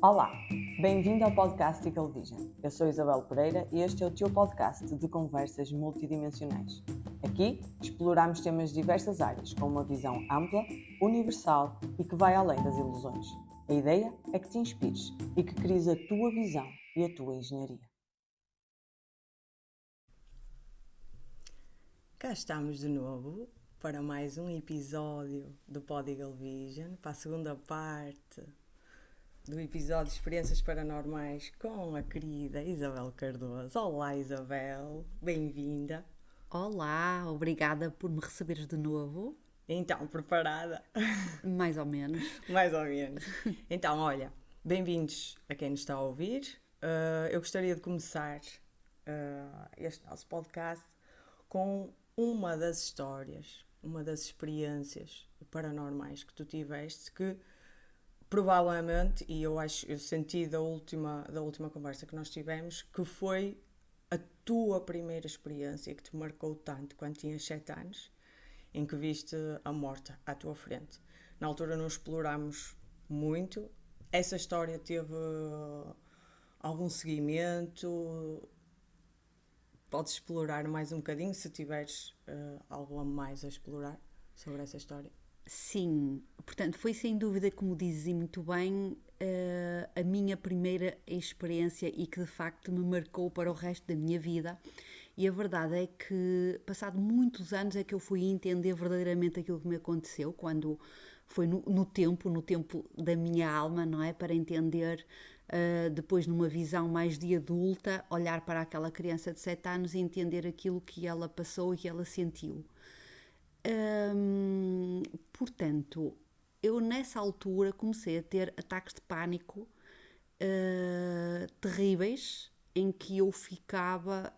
Olá, bem-vindo ao podcast Eagle Vision. Eu sou Isabel Pereira e este é o teu podcast de conversas multidimensionais. Aqui exploramos temas de diversas áreas com uma visão ampla, universal e que vai além das ilusões. A ideia é que te inspires e que cries a tua visão e a tua engenharia. Cá estamos de novo para mais um episódio do Pod Eagle Vision, para a segunda parte do episódio de Experiências Paranormais com a querida Isabel Cardoso. Olá Isabel, bem-vinda. Olá, obrigada por me receberes de novo. Então, preparada? Mais ou menos. Mais ou menos. Então, olha, bem-vindos a quem nos está a ouvir. Eu gostaria de começar este nosso podcast com uma das histórias, uma das experiências paranormais que tu tiveste, que provavelmente, e eu senti da última conversa que nós tivemos, que foi a tua primeira experiência que te marcou tanto quando tinhas 7 anos, em que viste a morte à tua frente. Na altura não explorámos muito. Essa história teve algum seguimento? Podes explorar mais um bocadinho se tiveres algo a mais a explorar sobre essa história? Sim, portanto, foi sem dúvida, como dizes muito bem, a minha primeira experiência e que de facto me marcou para o resto da minha vida. E a verdade é que, passado muitos anos, é que eu fui entender verdadeiramente aquilo que me aconteceu, quando foi no tempo da minha alma, não é? Para entender, depois numa visão mais de adulta, olhar para aquela criança de 7 anos e entender aquilo que ela passou e que ela sentiu. Portanto, eu nessa altura comecei a ter ataques de pânico terríveis, em que eu ficava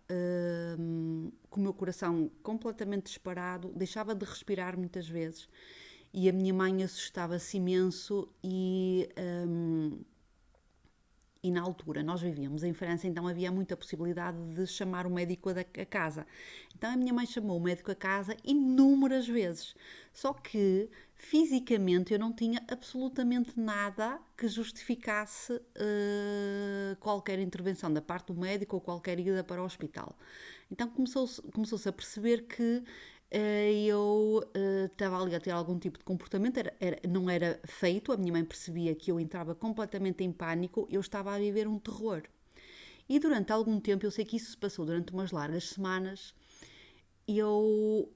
com o meu coração completamente disparado, deixava de respirar muitas vezes e a minha mãe assustava-se imenso e na altura nós vivíamos em França, então havia muita possibilidade de chamar o médico a casa. Então a minha mãe chamou o médico a casa inúmeras vezes. Só que fisicamente eu não tinha absolutamente nada que justificasse qualquer intervenção da parte do médico ou qualquer ida para o hospital. Então começou-se a perceber que eu estava ali a ter algum tipo de comportamento, não era feito, a minha mãe percebia que eu entrava completamente em pânico, eu estava a viver um terror. E durante algum tempo, eu sei que isso se passou durante umas largas semanas, eu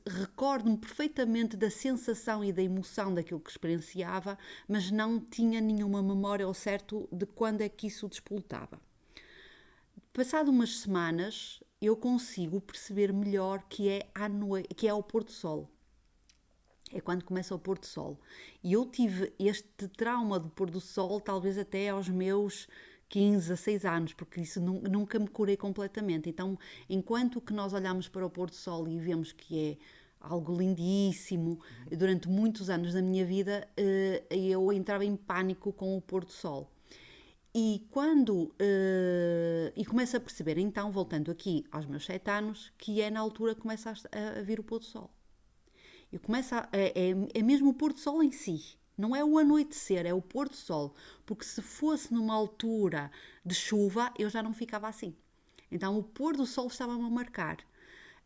recordo-me perfeitamente da sensação e da emoção daquilo que experienciava, mas não tinha nenhuma memória ao certo de quando é que isso despoltava. Passado umas semanas, eu consigo perceber melhor que é à noite, que é ao pôr do sol. É quando começa o pôr do sol. E eu tive este trauma do pôr do sol talvez até aos meus 15 a 6 anos, porque isso nunca me curei completamente. Então, enquanto que nós olhamos para o pôr do sol e vemos que é algo lindíssimo, durante muitos anos da minha vida eu entrava em pânico com o pôr do sol. E quando e começo a perceber, então, voltando aqui aos meus 7 anos, que é na altura que começa a vir o pôr do sol. E começa é mesmo o pôr do sol em si. Não é o anoitecer, é o pôr do sol. Porque se fosse numa altura de chuva, eu já não ficava assim. Então o pôr do sol estava-me a marcar.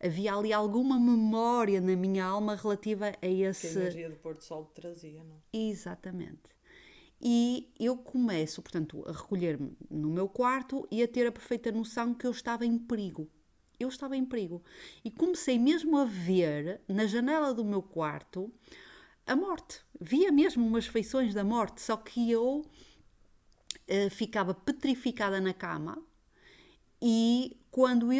Havia ali alguma memória na minha alma relativa a Que a esse. energia do pôr do sol te trazia, não? Exatamente. E eu começo, portanto, a recolher-me no meu quarto e a ter a perfeita noção que eu estava em perigo. Eu estava em perigo. E comecei mesmo a ver, na janela do meu quarto, a morte. Via mesmo umas feições da morte, só que eu ficava petrificada na cama e quando me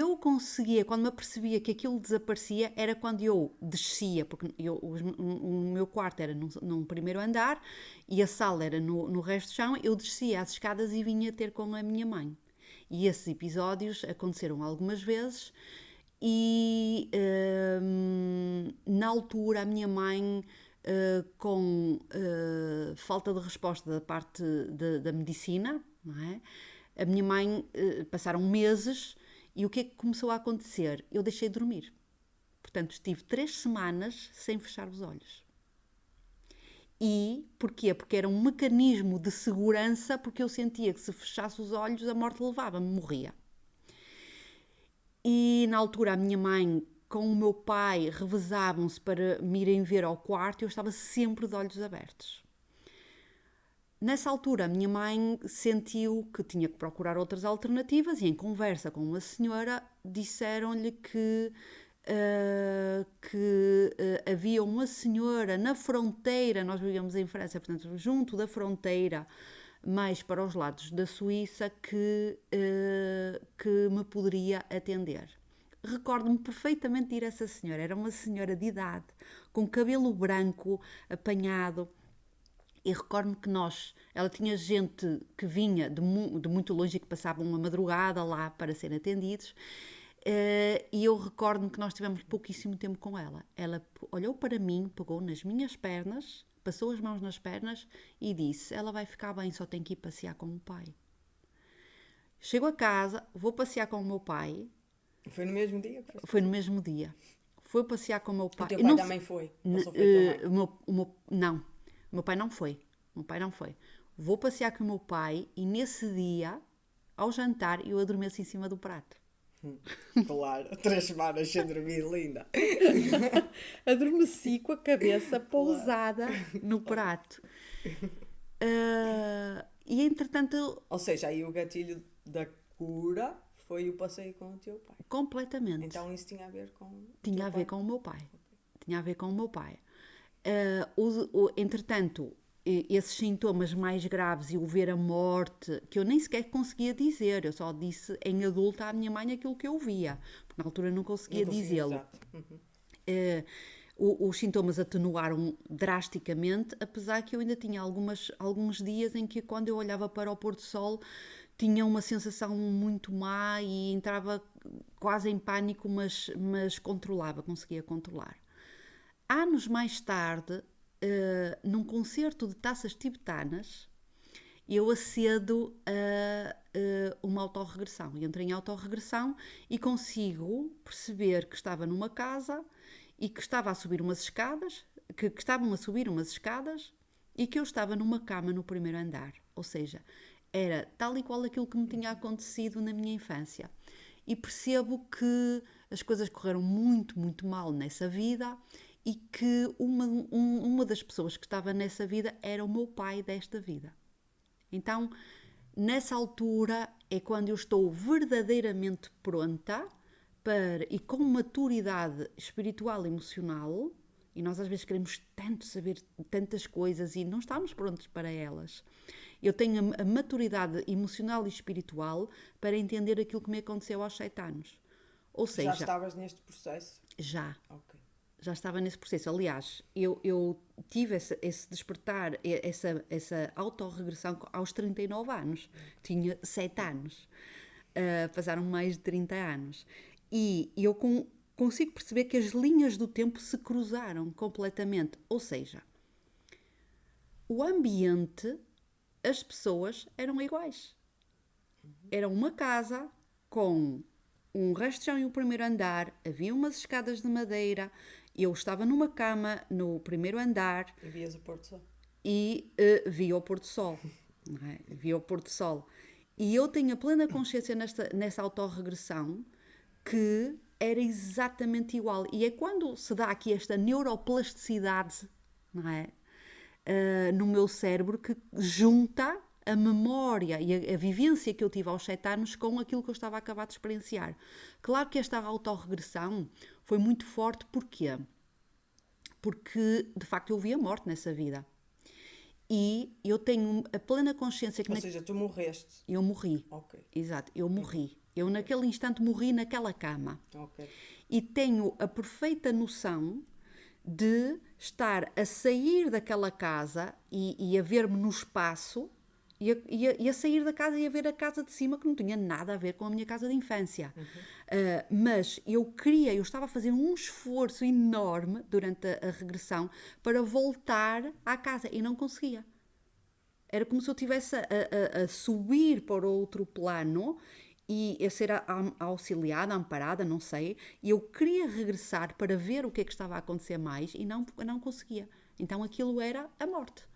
apercebia que aquilo desaparecia, era quando eu descia, porque o meu quarto era num primeiro andar e a sala era no resto do chão, eu descia as escadas e vinha ter com a minha mãe. E esses episódios aconteceram algumas vezes e na altura a minha mãe com falta de resposta da parte da medicina, não é? A minha mãe passaram meses e o que é que começou a acontecer? Eu deixei de dormir. Portanto, estive 3 semanas sem fechar os olhos. E porquê? Porque era um mecanismo de segurança, porque eu sentia que se fechasse os olhos a morte levava-me, morria. E na altura a minha mãe com o meu pai revezavam-se para me irem ver ao quarto e eu estava sempre de olhos abertos. Nessa altura a minha mãe sentiu que tinha que procurar outras alternativas e em conversa com uma senhora disseram-lhe que havia uma senhora na fronteira, nós vivíamos em França, portanto, junto da fronteira, mais para os lados da Suíça, que me poderia atender. Recordo-me perfeitamente de ir a essa senhora, era uma senhora de idade, com cabelo branco, apanhado, e recordo-me que ela tinha gente que vinha de muito longe e que passavam uma madrugada lá para serem atendidos. E eu recordo-me que nós tivemos pouquíssimo tempo com ela. Ela olhou para mim, pegou nas minhas pernas, passou as mãos nas pernas e disse: ela vai ficar bem, só tem que ir passear com o pai. Chego a casa, vou passear com o meu pai. Foi no mesmo dia? Foi no mesmo dia. Foi passear com o meu pai. O teu pai também foi? Ou só foi tua mãe? Não, o meu pai não foi. O meu pai não foi. Vou passear com o meu pai e nesse dia, ao jantar, eu adormeço em cima do prato. Claro, 3 semanas sem dormir, linda. Adormeci com a cabeça pousada no prato. E entretanto... Ou seja, aí o gatilho da cura foi o passeio com o teu pai. Completamente. Então isso tinha a ver com Tinha a ver com o meu pai. Tinha a ver com o meu pai. Entretanto, esses sintomas mais graves e o ver a morte, que eu nem sequer conseguia dizer, eu só disse em adulta à minha mãe aquilo que eu via, porque na altura não conseguia dizê-lo. Os sintomas atenuaram drasticamente, apesar que eu ainda tinha alguns dias em que quando eu olhava para o pôr do sol tinha uma sensação muito má e entrava quase em pânico, mas conseguia controlar. Anos mais tarde, num concerto de taças tibetanas, eu acedo a uma autorregressão. Entrei em autorregressão e consigo perceber que estava numa casa e que estava a subir umas escadas, que estavam a subir umas escadas e que eu estava numa cama no primeiro andar. Ou seja, era tal e qual aquilo que me tinha acontecido na minha infância. E percebo que as coisas correram muito, muito mal nessa vida e que uma das pessoas que estava nessa vida era o meu pai desta vida. Então, nessa altura é quando eu estou verdadeiramente pronta e com maturidade espiritual e emocional, e nós às vezes queremos tanto saber tantas coisas e não estamos prontos para elas. Eu tenho a maturidade emocional e espiritual para entender aquilo que me aconteceu aos 7 anos. Ou seja... Já estavas neste processo? Já. Ok. Já estava nesse processo. Aliás, eu tive esse despertar, essa autorregressão aos 39 anos. Tinha 7 anos. Passaram mais de 30 anos. E eu consigo perceber que as linhas do tempo se cruzaram completamente. Ou seja, o ambiente, as pessoas eram iguais. Era uma casa com um resto de chão e um primeiro andar, havia umas escadas de madeira, eu estava numa cama no primeiro andar. E vias o pôr do sol. E via o pôr do sol. Não é? Via o pôr do sol. E eu tenho a plena consciência nessa autorregressão que era exatamente igual. E é quando se dá aqui esta neuroplasticidade, não é? No meu cérebro, que junta a memória e a vivência que eu tive aos 7 anos com aquilo que eu estava a acabar de experienciar. Claro que esta autorregressão foi muito forte. Porquê? Porque, de facto, eu vi a morte nessa vida. E eu tenho a plena consciência que... Ou seja, tu morreste. Eu morri. Ok. Exato, eu morri. Eu, naquele instante, morri naquela cama. Ok. E tenho a perfeita noção de estar a sair daquela casa e a ver-me no espaço e a sair da casa e a ver a casa de cima, que não tinha nada a ver com a minha casa de infância. Mas eu estava a fazer um esforço enorme durante a regressão para voltar à casa e não conseguia. Era como se eu estivesse a subir para outro plano e a ser auxiliada, amparada, não sei, e eu queria regressar para ver o que é que estava a acontecer mais e não conseguia. Então aquilo era a morte.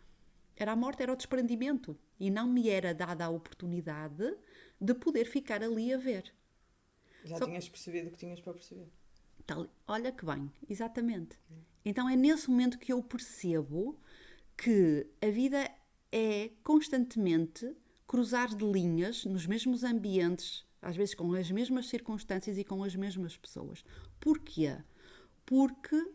Era a morte, era o desprendimento. E não me era dada a oportunidade de poder ficar ali a ver. Já Só- tinhas percebido o que tinhas para perceber. Olha que bem, exatamente. Então é nesse momento que eu percebo que a vida é constantemente cruzar de linhas nos mesmos ambientes, às vezes com as mesmas circunstâncias e com as mesmas pessoas. Porquê? Porque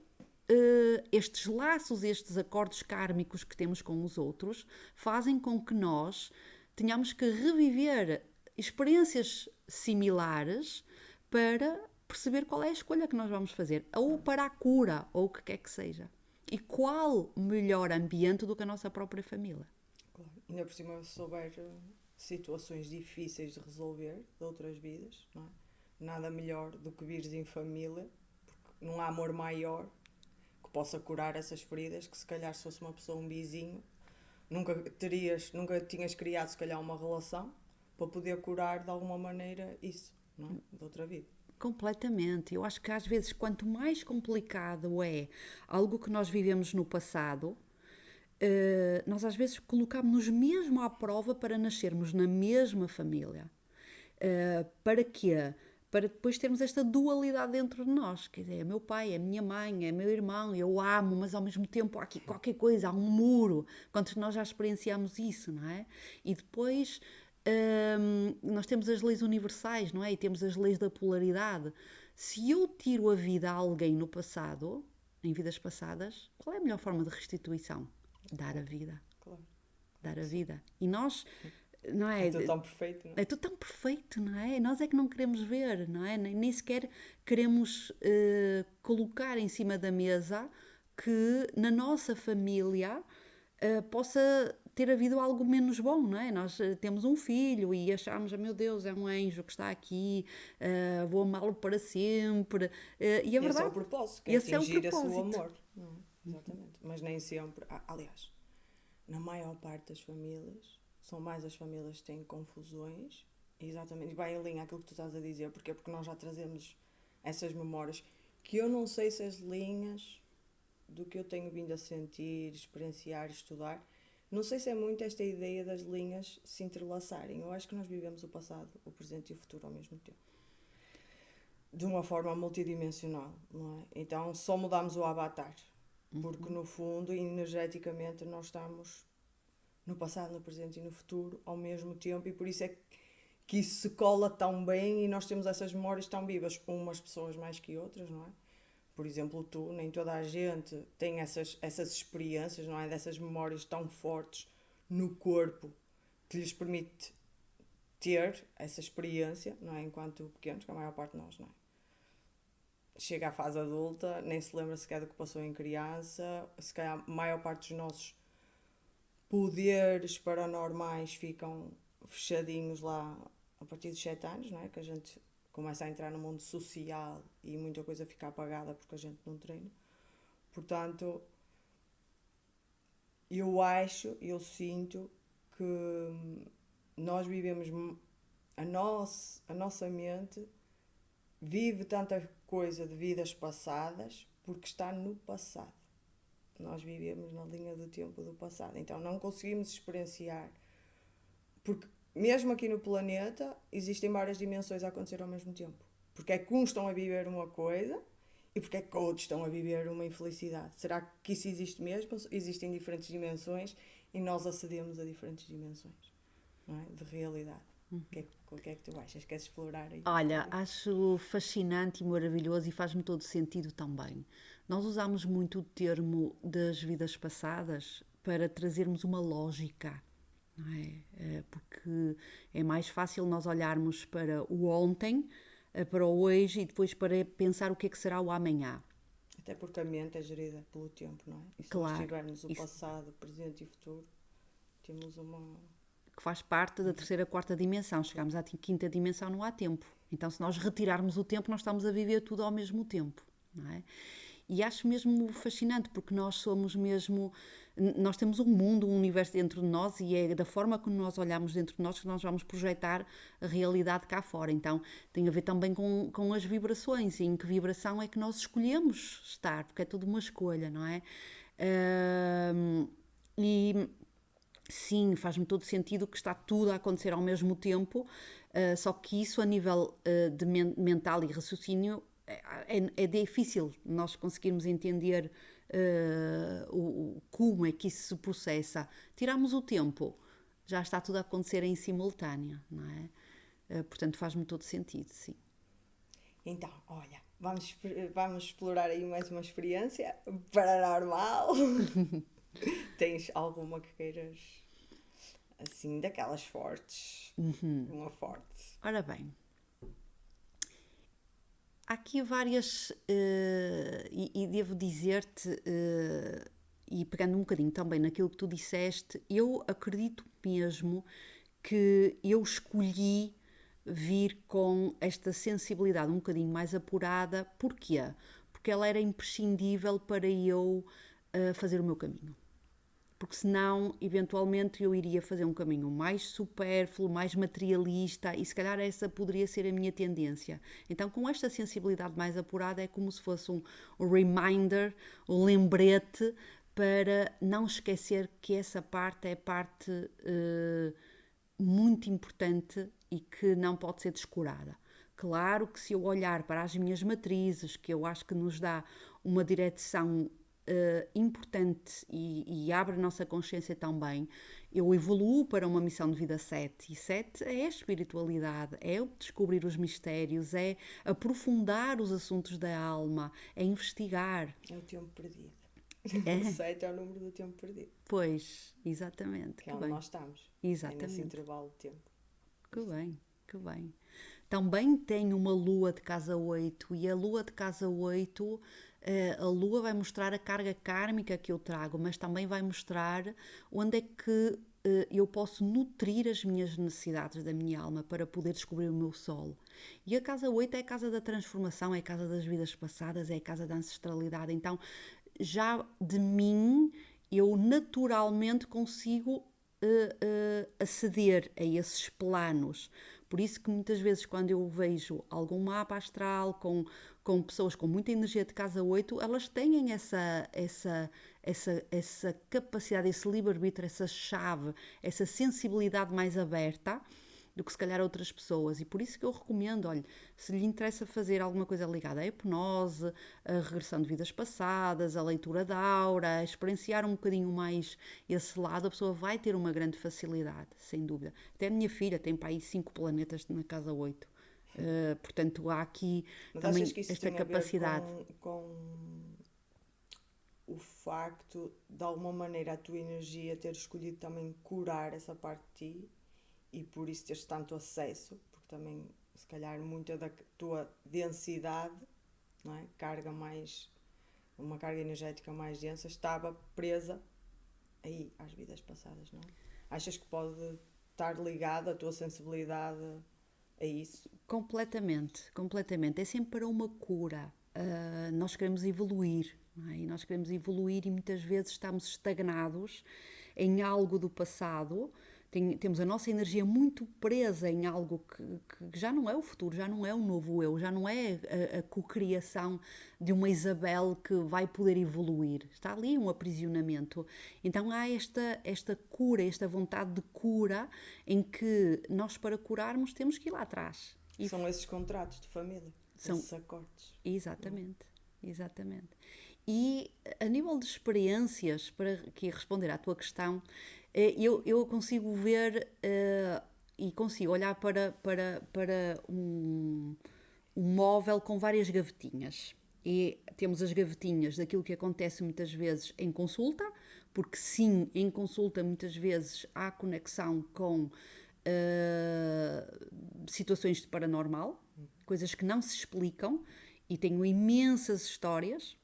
estes laços, estes acordos kármicos que temos com os outros, fazem com que nós tenhamos que reviver experiências similares para perceber qual é a escolha que nós vamos fazer, ou para a cura, ou o que quer que seja. E qual melhor ambiente do que a nossa própria família? Claro. Ainda por cima, se souber situações difíceis de resolver de outras vidas, não é? Nada melhor do que vires em família, porque não há amor maior que possa curar essas feridas, que se calhar se fosse uma pessoa, um vizinho, nunca tinhas criado se calhar uma relação para poder curar de alguma maneira isso, não é? De outra vida. Completamente. Eu acho que às vezes, quanto mais complicado é algo que nós vivemos no passado, nós às vezes colocamos-nos mesmo à prova para nascermos na mesma família. Para quê? Para depois termos esta dualidade dentro de nós. Quer dizer, é meu pai, é minha mãe, é meu irmão, eu amo, mas ao mesmo tempo há aqui qualquer coisa, há um muro. Quantos de nós já experienciamos isso, não é? E depois nós temos as leis universais, não é? E temos as leis da polaridade. Se eu tiro a vida a alguém no passado, em vidas passadas, qual é a melhor forma de restituição? Dar a vida. Claro. Dar a vida. E nós, não é? É tudo tão perfeito, não é? É tudo tão perfeito, não é? Nós é que não queremos ver, não é? Nem sequer queremos colocar em cima da mesa que na nossa família possa ter havido algo menos bom, não é? Nós temos um filho e achamos, meu Deus, é um anjo que está aqui, vou amá-lo para sempre. E a verdade, Esse é o propósito, que é esse é o atingir esse propósito. amor. Não é? Exatamente. Mas nem sempre. Aliás, na maior parte das famílias, são mais as famílias que têm confusões, exatamente, e vai em linha aquilo que tu estás a dizer, porque nós já trazemos essas memórias, que eu não sei se as linhas do que eu tenho vindo a sentir, experienciar, estudar, não sei se é muito esta ideia das linhas se entrelaçarem. Eu acho que nós vivemos o passado, o presente e o futuro ao mesmo tempo. De uma forma multidimensional, não é? Então só mudamos o avatar, porque no fundo, energeticamente, nós estamos no passado, no presente e no futuro ao mesmo tempo, e por isso é que isso se cola tão bem e nós temos essas memórias tão vivas, umas pessoas mais que outras, não é? Por exemplo, tu, nem toda a gente tem essas experiências, não é? Dessas memórias tão fortes no corpo que lhes permite ter essa experiência, não é? Enquanto pequenos, que a maior parte de nós, não é? Chega à fase adulta, nem se lembra sequer do que passou em criança, se calhar a maior parte dos nossos poderes paranormais ficam fechadinhos lá a partir dos 7 anos, não é? Que a gente começa a entrar no mundo social e muita coisa fica apagada porque a gente não treina. Portanto, eu sinto que nós vivemos, a nossa mente vive tanta coisa de vidas passadas porque está no passado. Nós vivemos na linha do tempo do passado, então não conseguimos experienciar, porque mesmo aqui no planeta existem várias dimensões a acontecer ao mesmo tempo, porque é que uns estão a viver uma coisa e porque é que outros estão a viver uma infelicidade. Será que isso existe mesmo? Existem diferentes dimensões e nós acedemos a diferentes dimensões, não é? De realidade. O que é que tu achas? Queres explorar aí? Olha, acho fascinante e maravilhoso e faz-me todo sentido também. Nós usamos muito o termo das vidas passadas para trazermos uma lógica, não é? Porque é mais fácil nós olharmos para o ontem, para o hoje e depois para pensar o que é que será o amanhã. Até porque a mente é gerida pelo tempo, não é? E se Claro, nós tivermos o isso- passado, o presente e o futuro, temos uma... Que faz parte da terceira, quarta dimensão. Chegamos à quinta dimensão, não há tempo. Então, se nós retirarmos o tempo, nós estamos a viver tudo ao mesmo tempo, não é? E acho mesmo fascinante, porque nós somos mesmo... Nós temos um mundo, um universo dentro de nós e é da forma como nós olhamos dentro de nós que nós vamos projetar a realidade cá fora. Então, tem a ver também com as vibrações e em que vibração é que nós escolhemos estar, porque é tudo uma escolha, não é? E sim, faz-me todo sentido que está tudo a acontecer ao mesmo tempo, só que isso a nível de mental e raciocínio é difícil nós conseguirmos entender como é que isso se processa. Tiramos o tempo, já está tudo a acontecer em simultâneo, não é? Portanto, faz-me todo sentido, sim. Então, olha, vamos explorar aí mais uma experiência paranormal. Tens alguma que queiras, assim, daquelas fortes? Uma forte. Ora bem, há aqui várias, e devo dizer-te, e pegando um bocadinho também naquilo que tu disseste, eu acredito mesmo que eu escolhi vir com esta sensibilidade um bocadinho mais apurada. Porquê? Porque ela era imprescindível para eu fazer o meu caminho. Porque senão, eventualmente, eu iria fazer um caminho mais supérfluo, mais materialista, e se calhar essa poderia ser a minha tendência. Então, com esta sensibilidade mais apurada, é como se fosse um reminder, um lembrete, para não esquecer que essa parte é parte muito importante e que não pode ser descurada. Claro que se eu olhar para as minhas matrizes, que eu acho que nos dá uma direção importante e abre a nossa consciência também, eu evoluo para uma missão de vida 7, e 7 é a espiritualidade, é o descobrir os mistérios, é aprofundar os assuntos da alma, é investigar. É o tempo perdido. É? O 7 é o número do tempo perdido. Pois, exatamente. Que é onde nós estamos. Exatamente. É nesse intervalo de tempo. Que bem, que bem. Também tenho uma lua de casa 8, e a lua de casa 8, a lua vai mostrar a carga kármica que eu trago, mas também vai mostrar onde é que eu posso nutrir as minhas necessidades da minha alma para poder descobrir o meu solo. E a casa 8 é a casa da transformação, é a casa das vidas passadas, é a casa da ancestralidade. Então, já de mim, eu naturalmente consigo aceder a esses planos. Por isso que muitas vezes quando eu vejo algum mapa astral com pessoas com muita energia de casa 8, elas têm essa capacidade, esse livre-arbítrio, essa chave, essa sensibilidade mais aberta do que se calhar outras pessoas. E por isso que eu recomendo, olha, se lhe interessa fazer alguma coisa ligada à hipnose, a regressão de vidas passadas, a leitura da aura, a experienciar um bocadinho mais esse lado, a pessoa vai ter uma grande facilidade, sem dúvida. Até a minha filha tem para aí 5 planetas na casa 8. Portanto, há aqui mas também achas que isso esta tem a ver capacidade. com o facto, de alguma maneira, a tua energia ter escolhido também curar essa parte de ti? E por isso teres tanto acesso, porque também, se calhar, muita da tua densidade, não é? Uma carga energética mais densa, estava presa aí às vidas passadas, não é? Achas que pode estar ligada a tua sensibilidade a isso? Completamente, completamente. É sempre para uma cura. Nós queremos evoluir, não é? E nós queremos evoluir e muitas vezes estamos estagnados em algo do passado. Temos a nossa energia muito presa em algo que já não é o futuro, já não é o novo eu, já não é a cocriação de uma Isabel que vai poder evoluir. Está ali um aprisionamento. Então há esta cura, esta vontade de cura, em que nós, para curarmos, temos que ir lá atrás. E são esses contratos de família, esses acordos. Exatamente, exatamente. E a nível de experiências, para aqui responder à tua questão, eu consigo ver e consigo olhar para um móvel com várias gavetinhas. E temos as gavetinhas daquilo que acontece muitas vezes em consulta, porque sim, em consulta muitas vezes há conexão com situações de paranormal, coisas que não se explicam, e tenho imensas histórias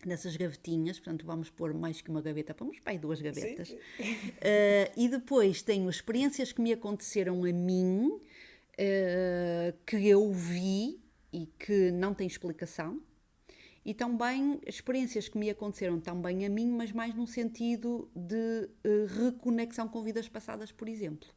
nessas gavetinhas, portanto vamos pôr mais que uma gaveta, vamos para aí 2 gavetas. Sim. E depois tenho experiências que me aconteceram a mim, que eu vi e que não têm explicação, e também experiências que me aconteceram também a mim, mas mais num sentido de reconexão com vidas passadas, por exemplo.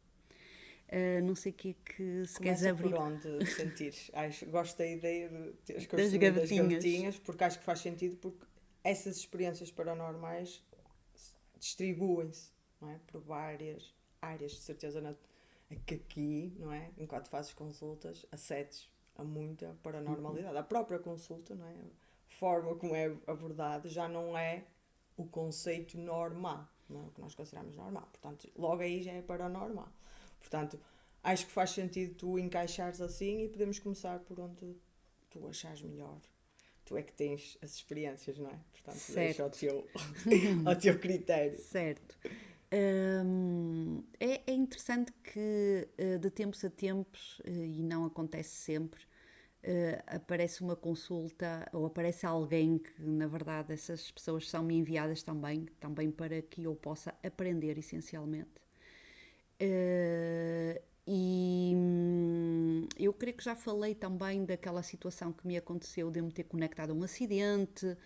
Não sei o que é que se queres abrir. Por onde sentires. Gosto da ideia de teres Das gavetinhas. porque acho que faz sentido, porque essas experiências paranormais distribuem-se, não é? Por várias áreas, de certeza, que aqui, não é? Enquanto fazes consultas, acedes a muita paranormalidade. A própria consulta, não é? A forma como é abordada já não é o conceito normal, não é o que nós consideramos normal. Portanto, logo aí já é paranormal. Portanto, acho que faz sentido tu encaixares assim e podemos começar por onde tu achares melhor. Tu é que tens as experiências, não é? Portanto, Certo. deixa ao teu critério. Certo. É interessante que de tempos a tempos, e não acontece sempre, aparece uma consulta ou aparece alguém que, na verdade, essas pessoas são-me enviadas também para que eu possa aprender, essencialmente. Eu creio que já falei também daquela situação que me aconteceu de eu me ter conectado a um acidente.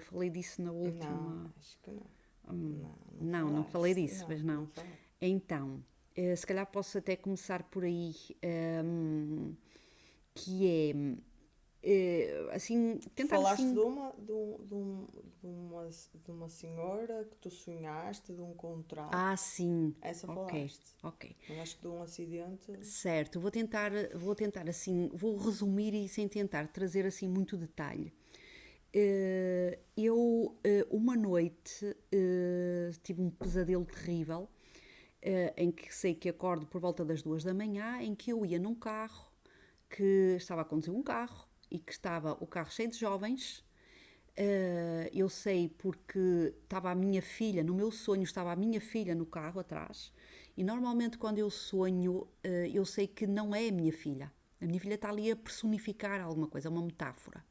Falei disso na última. Não, acho que não. Não falei falaste. disso, mas não. falaste. Então, se calhar posso até começar por aí, que é, assim, tentar Falaste assim... de uma senhora que tu sonhaste, de um contrato. Ah, sim. Essa Ok, falaste. ok. Mas acho que de um acidente. Certo, vou tentar assim, vou resumir e sem tentar trazer assim muito detalhe. Eu, uma noite, tive um pesadelo terrível, em que sei que acordo por volta das 2 da manhã, em que eu ia num carro, que estava a conduzir um carro, e que estava o carro cheio de jovens. Eu sei porque estava a minha filha, no meu sonho estava a minha filha no carro atrás, e normalmente quando eu sonho, eu sei que não é a minha filha. A minha filha está ali a personificar alguma coisa, uma metáfora.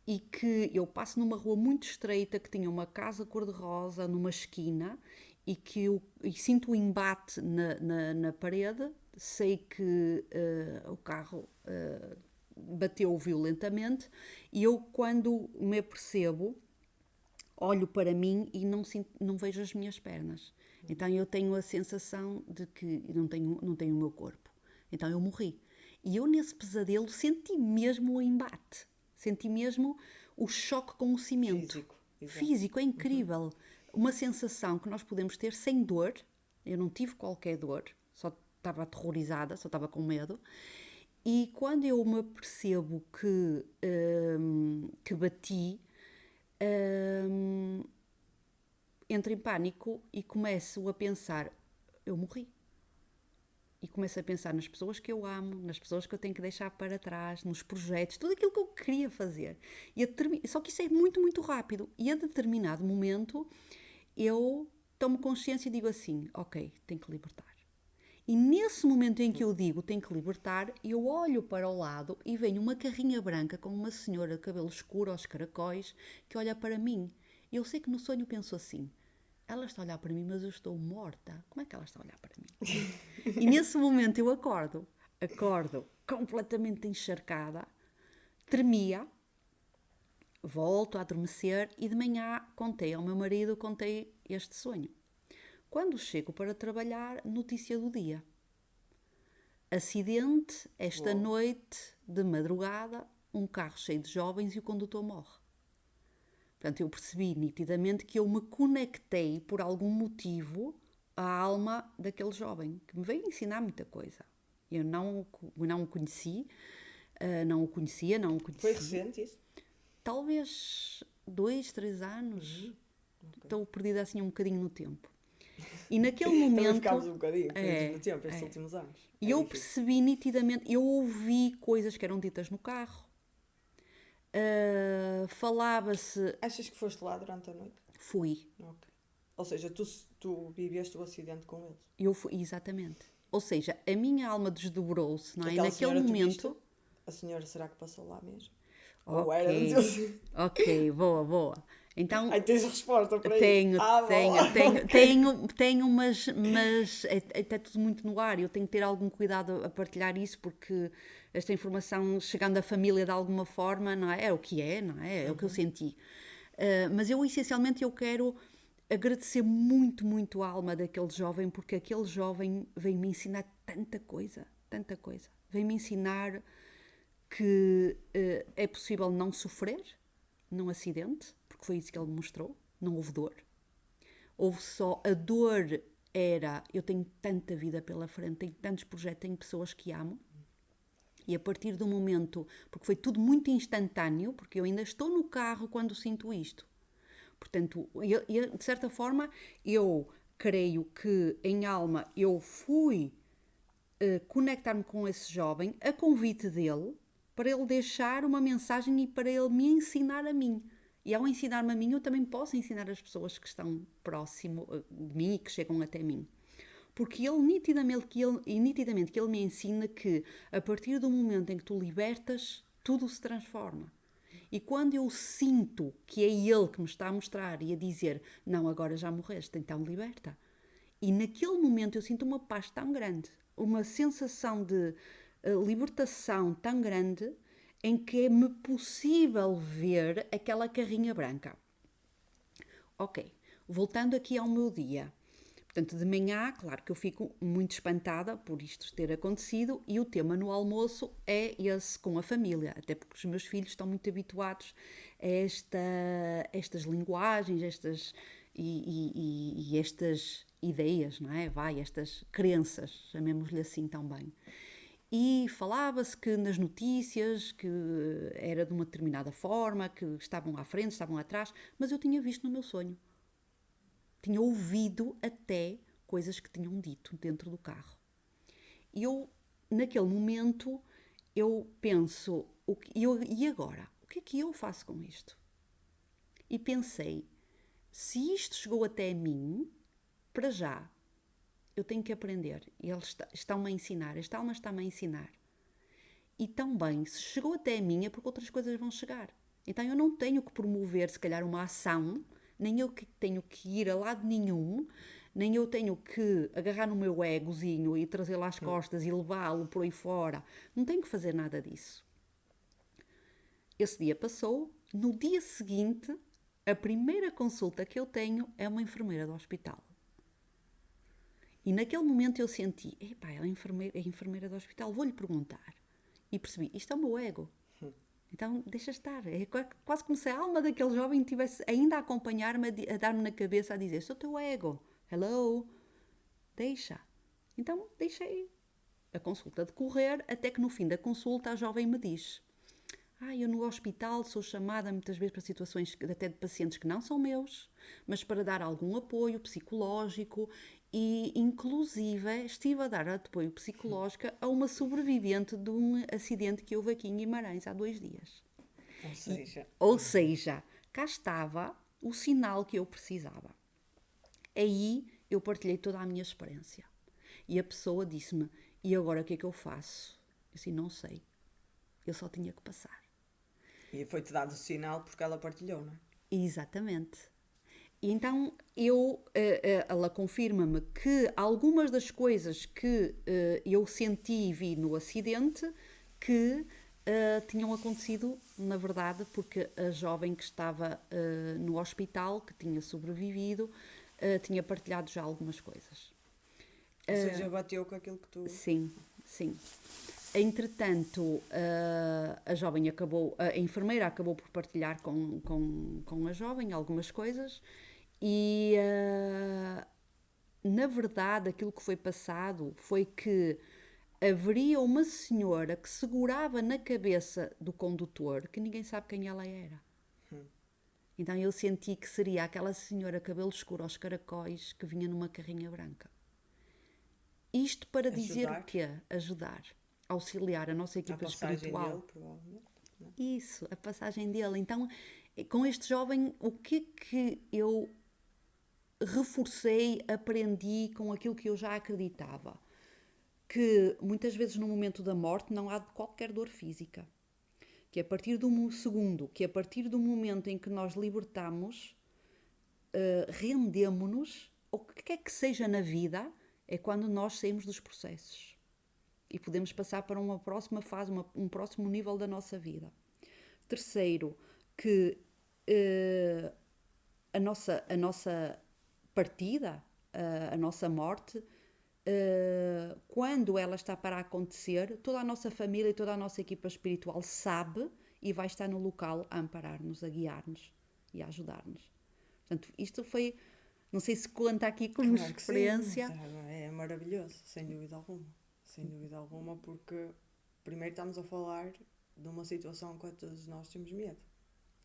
E que eu passo numa rua muito estreita que tinha uma casa cor-de-rosa numa esquina e e sinto o embate na parede. Sei que o carro bateu violentamente e eu, quando me apercebo, olho para mim e não vejo as minhas pernas. Então eu tenho a sensação de que não tenho o meu corpo. Então eu morri. E eu, nesse pesadelo, senti mesmo o embate. Senti mesmo o choque com o cimento. Físico, é incrível. Uma sensação que nós podemos ter sem dor. Eu não tive qualquer dor, só estava aterrorizada, só estava com medo. E quando eu me apercebo que bati, entro em pânico e começo a pensar, eu morri. E começo a pensar nas pessoas que eu amo, nas pessoas que eu tenho que deixar para trás, nos projetos, tudo aquilo que eu queria fazer. Só que isso é muito, muito rápido. E a determinado momento eu tomo consciência e digo assim, ok, tenho que libertar. E nesse momento em que eu digo tenho que libertar, eu olho para o lado e venho uma carrinha branca com uma senhora de cabelo escuro aos caracóis que olha para mim. Eu sei que no sonho penso assim, ela está a olhar para mim, mas eu estou morta. Como é que ela está a olhar para mim? E nesse momento eu acordo completamente encharcada, tremia, volto a adormecer e de manhã contei ao meu marido, contei este sonho. Quando chego para trabalhar, notícia do dia. Acidente, esta noite, de madrugada, um carro cheio de jovens e o condutor morre. Portanto, eu percebi nitidamente que eu me conectei, por algum motivo, à alma daquele jovem, que me veio ensinar muita coisa. Eu não o conhecia. Foi recente isso? Talvez 2, 3 anos. Estou perdida assim um bocadinho no tempo. E naquele momento... Também ficámos um bocadinho perdidos no tempo estes últimos anos. E eu percebi nitidamente, eu ouvi coisas que eram ditas no carro. Falava-se... Achas que foste lá durante a noite? Fui. Okay. Ou seja, tu viveste o acidente com eles? Eu fui, exatamente. Ou seja, a minha alma desdobrou-se, não é? Aquela Naquele senhora, momento... A senhora, será que passou lá mesmo? Okay. Ou era do teu... Ok, boa. Então, aí tens a resposta para tenho, isso. Tenho, mas é tudo muito no ar. Eu tenho que ter algum cuidado a partilhar isso, porque esta informação, chegando à família de alguma forma, não é o que é, não é? É o que eu senti. Mas essencialmente, eu quero agradecer muito, muito a alma daquele jovem, porque aquele jovem veio-me ensinar tanta coisa. Veio-me ensinar que é possível não sofrer num acidente, porque foi isso que ele me mostrou. Não houve dor. Houve só a dor era, eu tenho tanta vida pela frente, tenho tantos projetos, tenho pessoas que amo. E a partir do momento, porque foi tudo muito instantâneo, porque eu ainda estou no carro quando sinto isto. Portanto, de certa forma, eu creio que em alma eu fui conectar-me com esse jovem a convite dele para ele deixar uma mensagem e para ele me ensinar a mim. E ao ensinar-me a mim, eu também posso ensinar as pessoas que estão próximo de mim e que chegam até mim. Porque ele nitidamente que ele me ensina que a partir do momento em que tu libertas, tudo se transforma. E quando eu sinto que é ele que me está a mostrar e a dizer, não, agora já morreste, então liberta. E naquele momento eu sinto uma paz tão grande, uma sensação de libertação tão grande, em que é-me possível ver aquela carrinha branca. Ok, voltando aqui ao meu dia. Portanto, de manhã, claro que eu fico muito espantada por isto ter acontecido e o tema no almoço é esse com a família, até porque os meus filhos estão muito habituados a estas linguagens, estas ideias, não é? Estas crenças, chamemos-lhe assim também. E falava-se que nas notícias que era de uma determinada forma, que estavam à frente, estavam atrás, mas eu tinha visto no meu sonho. Tinha ouvido até coisas que tinham dito dentro do carro. E eu, naquele momento, eu penso, e agora? O que é que eu faço com isto? E pensei, se isto chegou até mim, para já, eu tenho que aprender. E eles estão-me a ensinar, esta alma está-me a ensinar. E também, se chegou até mim, é porque outras coisas vão chegar. Então eu não tenho que promover, se calhar, uma ação, nem eu que tenho que ir a lado nenhum, nem eu tenho que agarrar no meu egozinho e trazê-lo às costas e levá-lo por aí fora. Não tenho que fazer nada disso. Esse dia passou. No dia seguinte, a primeira consulta que eu tenho é uma enfermeira do hospital. E naquele momento eu senti, epá, ela é enfermeira do hospital, vou-lhe perguntar. E percebi, isto é o meu ego. Então, deixa estar. É quase como se a alma daquele jovem estivesse ainda a acompanhar-me, a dar-me na cabeça, a dizer, sou teu ego. Hello? Deixa. Então, deixei a consulta decorrer, até que no fim da consulta a jovem me diz, eu no hospital sou chamada muitas vezes para situações até de pacientes que não são meus, mas para dar algum apoio psicológico e, inclusive, estive a dar apoio psicológico a uma sobrevivente de um acidente que houve aqui em Guimarães há 2 dias. Ou seja, cá estava o sinal que eu precisava. Aí eu partilhei toda a minha experiência. E a pessoa disse-me, e agora o que é que eu faço? Eu disse, não sei. Eu só tinha que passar. E foi-te dado o sinal porque ela partilhou, não é? Exatamente. E então ela confirma-me que algumas das coisas que eu senti e vi no acidente que tinham acontecido, na verdade, porque a jovem que estava no hospital, que tinha sobrevivido, tinha partilhado já algumas coisas. Ou seja, bateu com aquilo que tu... Sim, sim. Entretanto, a enfermeira acabou por partilhar com a jovem algumas coisas e, na verdade, aquilo que foi passado foi que haveria uma senhora que segurava na cabeça do condutor que ninguém sabe quem ela era. Então eu senti que seria aquela senhora cabelo escuro aos caracóis que vinha numa carrinha branca. Isto para dizer o quê? Ajudar. Auxiliar a nossa equipa espiritual. A passagem dele, provavelmente. Não? Isso, a passagem dele. Então, com este jovem, o que é que eu reforcei, aprendi com aquilo que eu já acreditava? Que muitas vezes no momento da morte não há qualquer dor física. Que a partir do segundo, que a partir do momento em que nós libertamos, rendemo-nos, ou o que quer que seja na vida, é quando nós saímos dos processos. E podemos passar para uma próxima fase, um próximo nível da nossa vida. Terceiro, que a nossa partida, a nossa morte, quando ela está para acontecer, toda a nossa família e toda a nossa equipa espiritual sabe e vai estar no local a amparar-nos, a guiar-nos e a ajudar-nos. Portanto, isto foi, não sei se conta aqui como Claro que experiência. sim, é maravilhoso, sem dúvida alguma. Sem dúvida alguma, porque primeiro estamos a falar de uma situação que todos nós temos medo,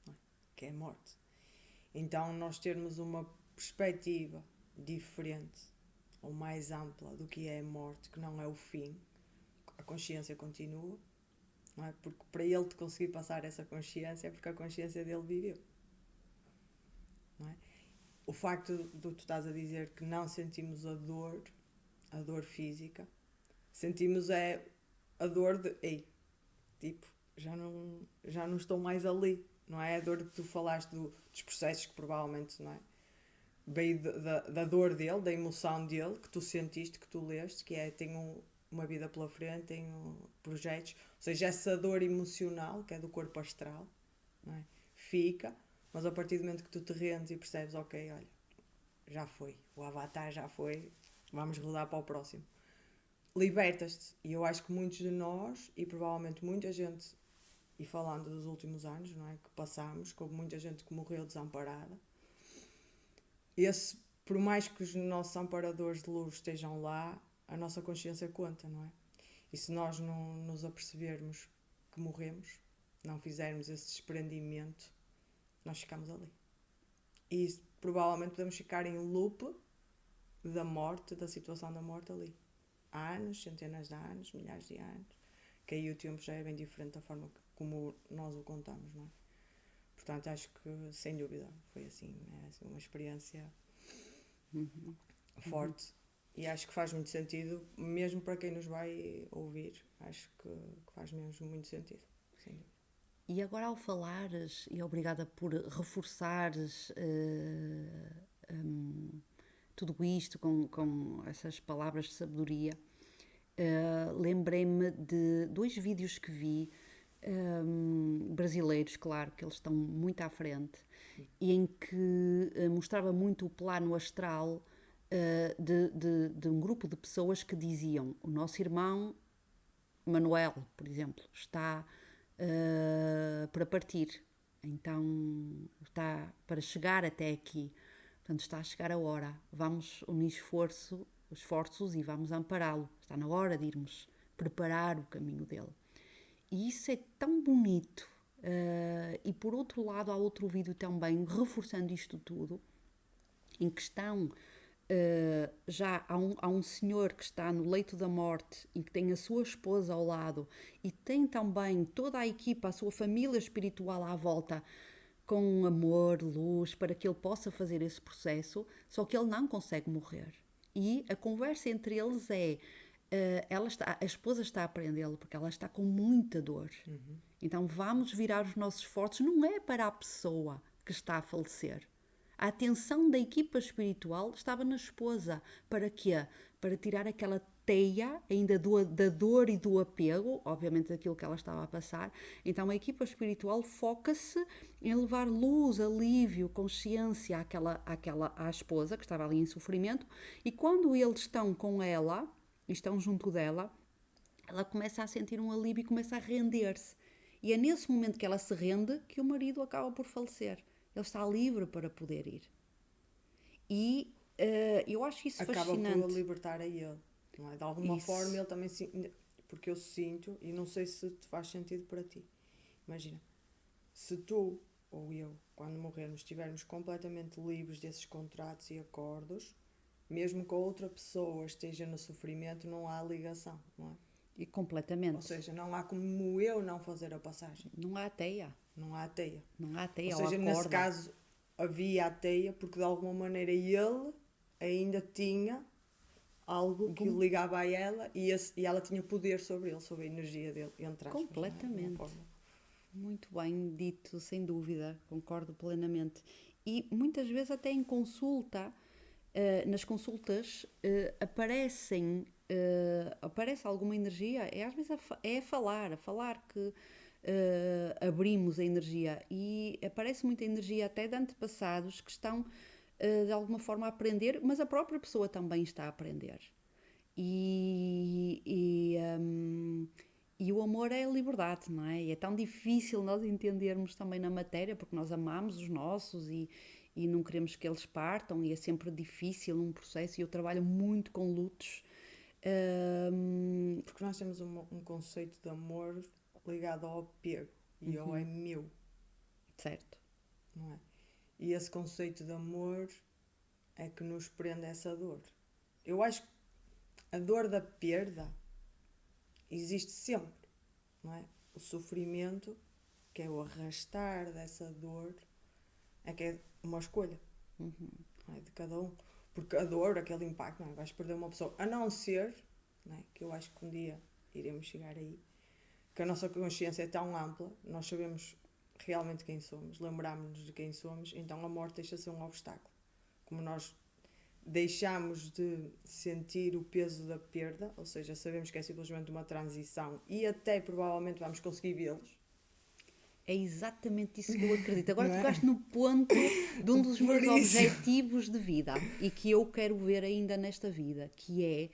não é? Que é a morte. Então, nós termos uma perspectiva diferente ou mais ampla do que é a morte, que não é o fim, a consciência continua, não é? Porque para ele te conseguir passar essa consciência é porque a consciência dele viveu, não é? O facto de tu estás a dizer que não sentimos a dor física, sentimos a dor de, ei, tipo, já não estou mais ali, não é? A dor que tu falaste dos processos que provavelmente, não é? Veio da dor dele, da emoção dele, que tu sentiste, que tu leste, que é, tenho uma vida pela frente, tenho projetos, ou seja, essa dor emocional, que é do corpo astral, não é? Fica, mas a partir do momento que tu te rendes e percebes, ok, olha, já foi, o avatar já foi, vamos rodar para o próximo. Libertas-te. E eu acho que muitos de nós, e provavelmente muita gente, e falando dos últimos anos, não é, que passamos, que houve muita gente que morreu desamparada, por mais que os nossos amparadores de luz estejam lá, a nossa consciência conta, não é? E se nós não nos apercebermos que morremos, não fizermos esse desprendimento, nós ficamos ali. E provavelmente podemos ficar em loop da morte, da situação da morte ali. Há anos, centenas de anos, milhares de anos, que aí o tempo já é bem diferente da forma como nós o contamos, não é? Portanto, acho que, sem dúvida, foi assim, é assim, uma experiência forte. E acho que faz muito sentido, mesmo para quem nos vai ouvir, acho que faz mesmo muito sentido. Sim. E agora ao falares, e obrigada por reforçares tudo isto com essas palavras de sabedoria, lembrei-me de 2 vídeos que vi, brasileiros, claro, que eles estão muito à frente, e em que mostrava muito o plano astral de um grupo de pessoas que diziam: o nosso irmão Manuel, por exemplo, está para partir, então está para chegar até aqui, portanto está a chegar a hora, vamos unir esforços e vamos ampará-lo, está na hora de irmos preparar o caminho dele. E isso é tão bonito. E por outro lado, há outro vídeo também reforçando isto tudo, em que estão já há um senhor que está no leito da morte e que tem a sua esposa ao lado e tem também toda a equipa, a sua família espiritual à volta, com amor, luz, para que ele possa fazer esse processo, só que ele não consegue morrer. E a conversa entre eles é: a esposa está a prendê-lo porque ela está com muita dor. Então vamos virar os nossos esforços, não é para a pessoa que está a falecer. A atenção da equipa espiritual estava na esposa. Para quê? Para tirar aquela teia ainda da dor e do apego, obviamente daquilo que ela estava a passar. Então a equipa espiritual foca-se em levar luz, alívio, consciência à esposa que estava ali em sofrimento, e quando eles estão com ela, e estão junto dela, ela começa a sentir um alívio e começa a render-se. E é nesse momento que ela se rende que o marido acaba por falecer. Ele está livre para poder ir. E eu acho isso fascinante. Acaba por libertar a ele, não é? De alguma forma ele também, porque eu sinto, e não sei se te faz sentido para ti, imagina, se tu ou eu, quando morrermos, estivermos completamente livres desses contratos e acordos, mesmo que a outra pessoa esteja no sofrimento, não há ligação, não é? E completamente. Ou seja, não há como eu não fazer a passagem. Não há teia. Não há teia. Não há teia. Ou seja, nesse caso havia a teia porque de alguma maneira ele ainda tinha algo que o ligava a ela e ela tinha poder sobre ele, sobre a energia dele, entre aspas. Completamente. Muito bem dito, sem dúvida, concordo plenamente. E muitas vezes até em consulta, nas consultas, aparece alguma energia, às vezes a falar que abrimos a energia, e aparece muita energia até de antepassados que estão de alguma forma a aprender, mas a própria pessoa também está a aprender. E E o amor é a liberdade, não é? E é tão difícil nós entendermos também na matéria, porque nós amamos os nossos e não queremos que eles partam, e é sempre difícil um processo, e eu trabalho muito com lutos. Porque nós temos um conceito de amor ligado ao apego e ao é meu, Certo. não é? E esse conceito de amor é que nos prende a essa dor. Eu acho que a dor da perda existe sempre, não é? O sofrimento, que é o arrastar dessa dor, é que é uma escolha, não é? De cada um. Porque a dor, aquele impacto, não é? Vais perder uma pessoa, a não ser, não é? Que eu acho que um dia iremos chegar aí, que a nossa consciência é tão ampla, nós sabemos realmente quem somos, lembramos-nos de quem somos, então a morte deixa de ser um obstáculo. Como nós deixamos de sentir o peso da perda, ou seja, sabemos que é simplesmente uma transição e até provavelmente vamos conseguir vê-los. É exatamente isso que eu acredito. Agora Não é? tocaste no ponto de um dos Por meus isso. objetivos de vida e que eu quero ver ainda nesta vida, que é,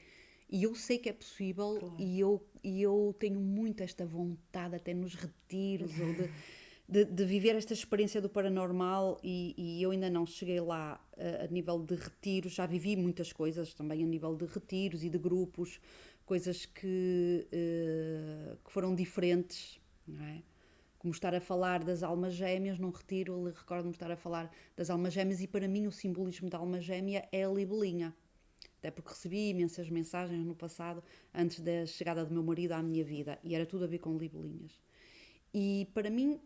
e eu sei que é possível, Claro. e eu tenho muito esta vontade até nos retiros ou de viver esta experiência do paranormal, e eu ainda não cheguei lá a nível de retiros. Já vivi muitas coisas também a nível de retiros e de grupos, coisas que foram diferentes, não é? Como estar a falar das almas gêmeas num retiro, recordo-me estar a falar das almas gêmeas, e para mim o simbolismo da alma gêmea é a libelinha. Até porque recebi imensas mensagens no passado, antes da chegada do meu marido à minha vida, e era tudo a ver com libelinhas. E para mim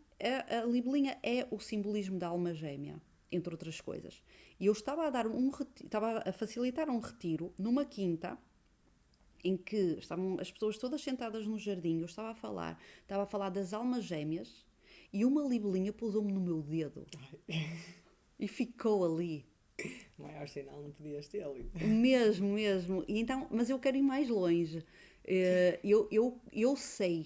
a libelinha é o simbolismo da alma gêmea, entre outras coisas. E eu estava estava a facilitar um retiro numa quinta, em que estavam as pessoas todas sentadas no jardim. Eu estava a falar das almas gêmeas, e uma libelinha pousou-me no meu dedo e ficou ali. O maior sinal não podias ter ali. Mesmo. E então, mas eu quero ir mais longe. Eu sei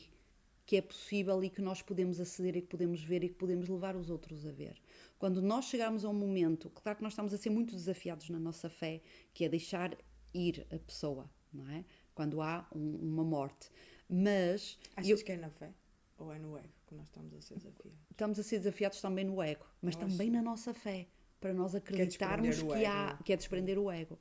que é possível e que nós podemos aceder e que podemos ver e que podemos levar os outros a ver. Quando nós chegarmos a um momento, claro que nós estamos a ser muito desafiados na nossa fé, que é deixar ir a pessoa, não é? Quando há uma morte. Mas Achas que é na fé ou é no ego que nós estamos a ser desafiados? estamos a ser desafiados também no ego, mas Eu também acho- na nossa fé, para nós acreditarmos desprender o que ego, há, não é? que é desprender o ego.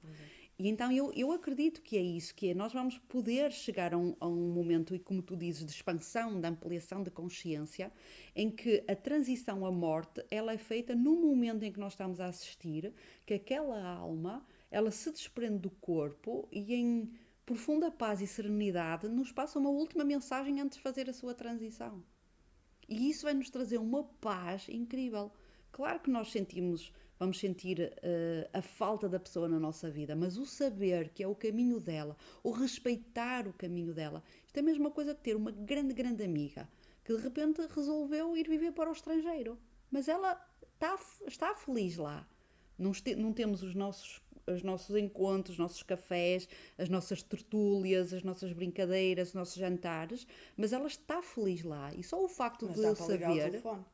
E então eu acredito que é isso, que é nós vamos poder chegar a um momento, e como tu dizes, de expansão, de ampliação de consciência, em que a transição à morte, ela é feita no momento em que nós estamos a assistir, que aquela alma, ela se desprende do corpo e em profunda paz e serenidade nos passa uma última mensagem antes de fazer a sua transição. E isso vai nos trazer uma paz incrível. Claro que nós vamos sentir a falta da pessoa na nossa vida, mas o saber que é o caminho dela, o respeitar o caminho dela, isto é a mesma coisa que ter uma grande amiga que de repente resolveu ir viver para o estrangeiro, mas ela está feliz lá. Não temos os nossos encontros, os nossos cafés, as nossas tertúlias, as nossas brincadeiras, os nossos jantares, mas ela está feliz lá. E só o facto Mas de dá eu para ligar o saber, telefone.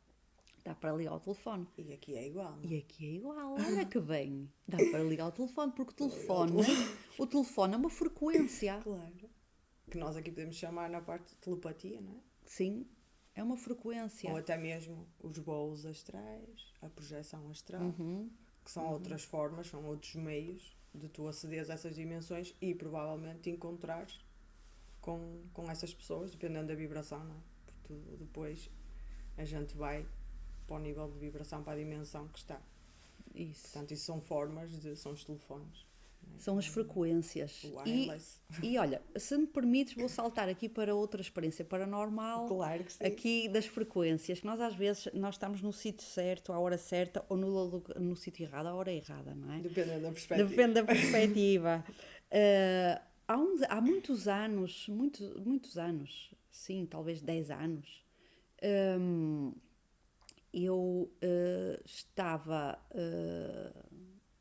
dá para ligar o telefone. E aqui é igual, não é? E aqui é igual, olha que bem. Dá para ligar o telefone, porque o telefone é uma frequência. Claro. Que nós aqui podemos chamar na parte de telepatia, não é? Sim, é uma frequência. Ou até mesmo os voos astrais, a projeção astral, que são outras formas, são outros meios de tu acederes a essas dimensões e provavelmente te encontrares com essas pessoas, dependendo da vibração, não é? Porque depois a gente vai para o nível de vibração, para a dimensão que está. Isso. Portanto, isso são formas, são os telefones. Não é? São as frequências. O wireless. E olha, se me permites, vou saltar aqui para outra experiência paranormal. Claro que sim. Aqui das frequências, que nós às vezes nós estamos no sítio certo, à hora certa, ou no sítio errado, à hora errada, não é? Dependendo da perspectiva. Depende da perspectiva. Há muitos anos, muitos anos, sim, talvez 10 anos, eu estava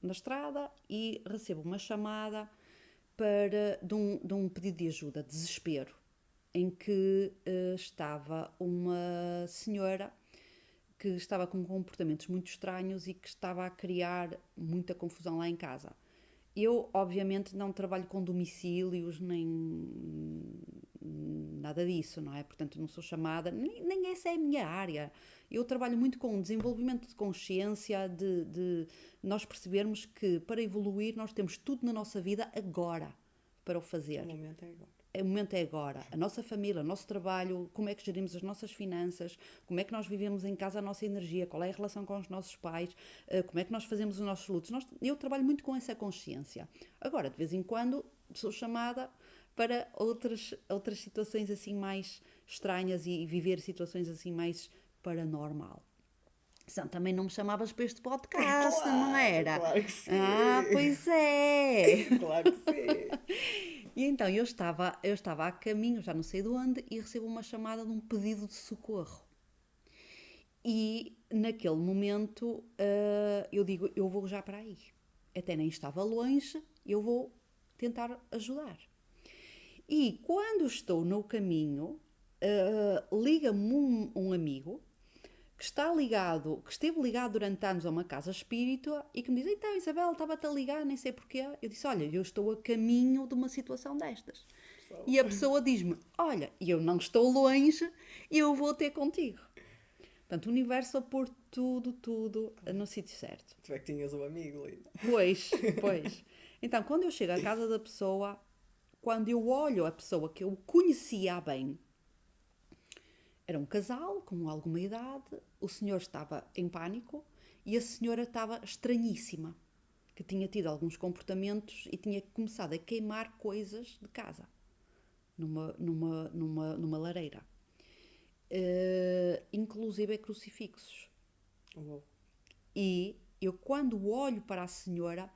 na estrada e recebo uma chamada de um pedido de ajuda, desespero, em que estava uma senhora que estava com comportamentos muito estranhos e que estava a criar muita confusão lá em casa. Eu, obviamente, não trabalho com domicílios, nada disso, não é? Portanto, não sou chamada, nem essa é a minha área. Eu trabalho muito com desenvolvimento de consciência, de nós percebermos que para evoluir nós temos tudo na nossa vida agora para o fazer. O momento é agora. O momento é agora. A nossa família, o nosso trabalho, como é que gerimos as nossas finanças, como é que nós vivemos em casa a nossa energia, qual é a relação com os nossos pais, como é que nós fazemos os nossos lutos. Eu trabalho muito com essa consciência. Agora, de vez em quando, sou chamada para outras situações assim mais estranhas e viver situações assim mais paranormal. Senão também não me chamavas para este podcast, Claro, não era? claro que sim. Ah, pois é! Claro que sim. E então eu estava a caminho, já não sei de onde, e recebo uma chamada de um pedido de socorro. E naquele momento eu digo, eu vou já para aí. Até nem estava longe, eu vou tentar ajudar. E quando estou no caminho, liga-me um amigo que esteve ligado durante anos a uma casa espírita e que me diz, então Isabel, estava-te a ligar, nem sei porquê. Eu disse, olha, eu estou a caminho de uma situação destas. E a pessoa diz-me, olha, eu não estou longe, eu vou ter contigo. Portanto, o universo a pôr tudo no sítio certo. Tu é que tinhas um amigo, Linda. Pois. Então, quando eu chego à casa da pessoa, quando eu olho a pessoa que eu conhecia bem, era um casal com alguma idade, o senhor estava em pânico e a senhora estava estranhíssima, que tinha tido alguns comportamentos e tinha começado a queimar coisas de casa, numa lareira. Inclusive crucifixos. Uou. E eu, quando olho para a senhora,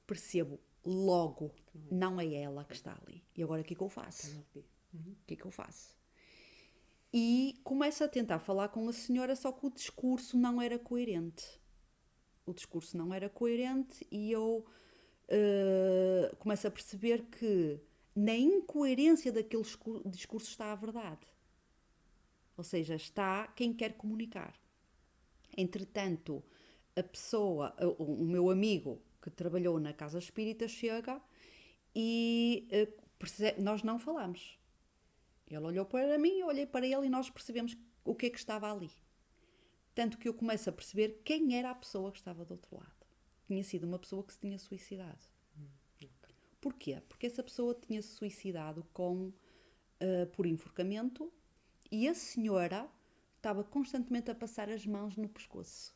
percebo logo, não é ela que está ali. E agora o que é que eu faço? O que é que eu faço? E começo a tentar falar com a senhora, só que o discurso não era coerente. E eu começo a perceber que na incoerência daquele discurso está a verdade. Ou seja, está quem quer comunicar. Entretanto, a pessoa, o meu amigo que trabalhou na casa espírita chega e nós não falamos. Ele olhou para mim, eu olhei para ele e nós percebemos o que é que estava ali. Tanto que eu começo a perceber quem era a pessoa que estava do outro lado. Tinha sido uma pessoa que se tinha suicidado. Okay. Porquê? Porque essa pessoa tinha se suicidado por enforcamento e a senhora estava constantemente a passar as mãos no pescoço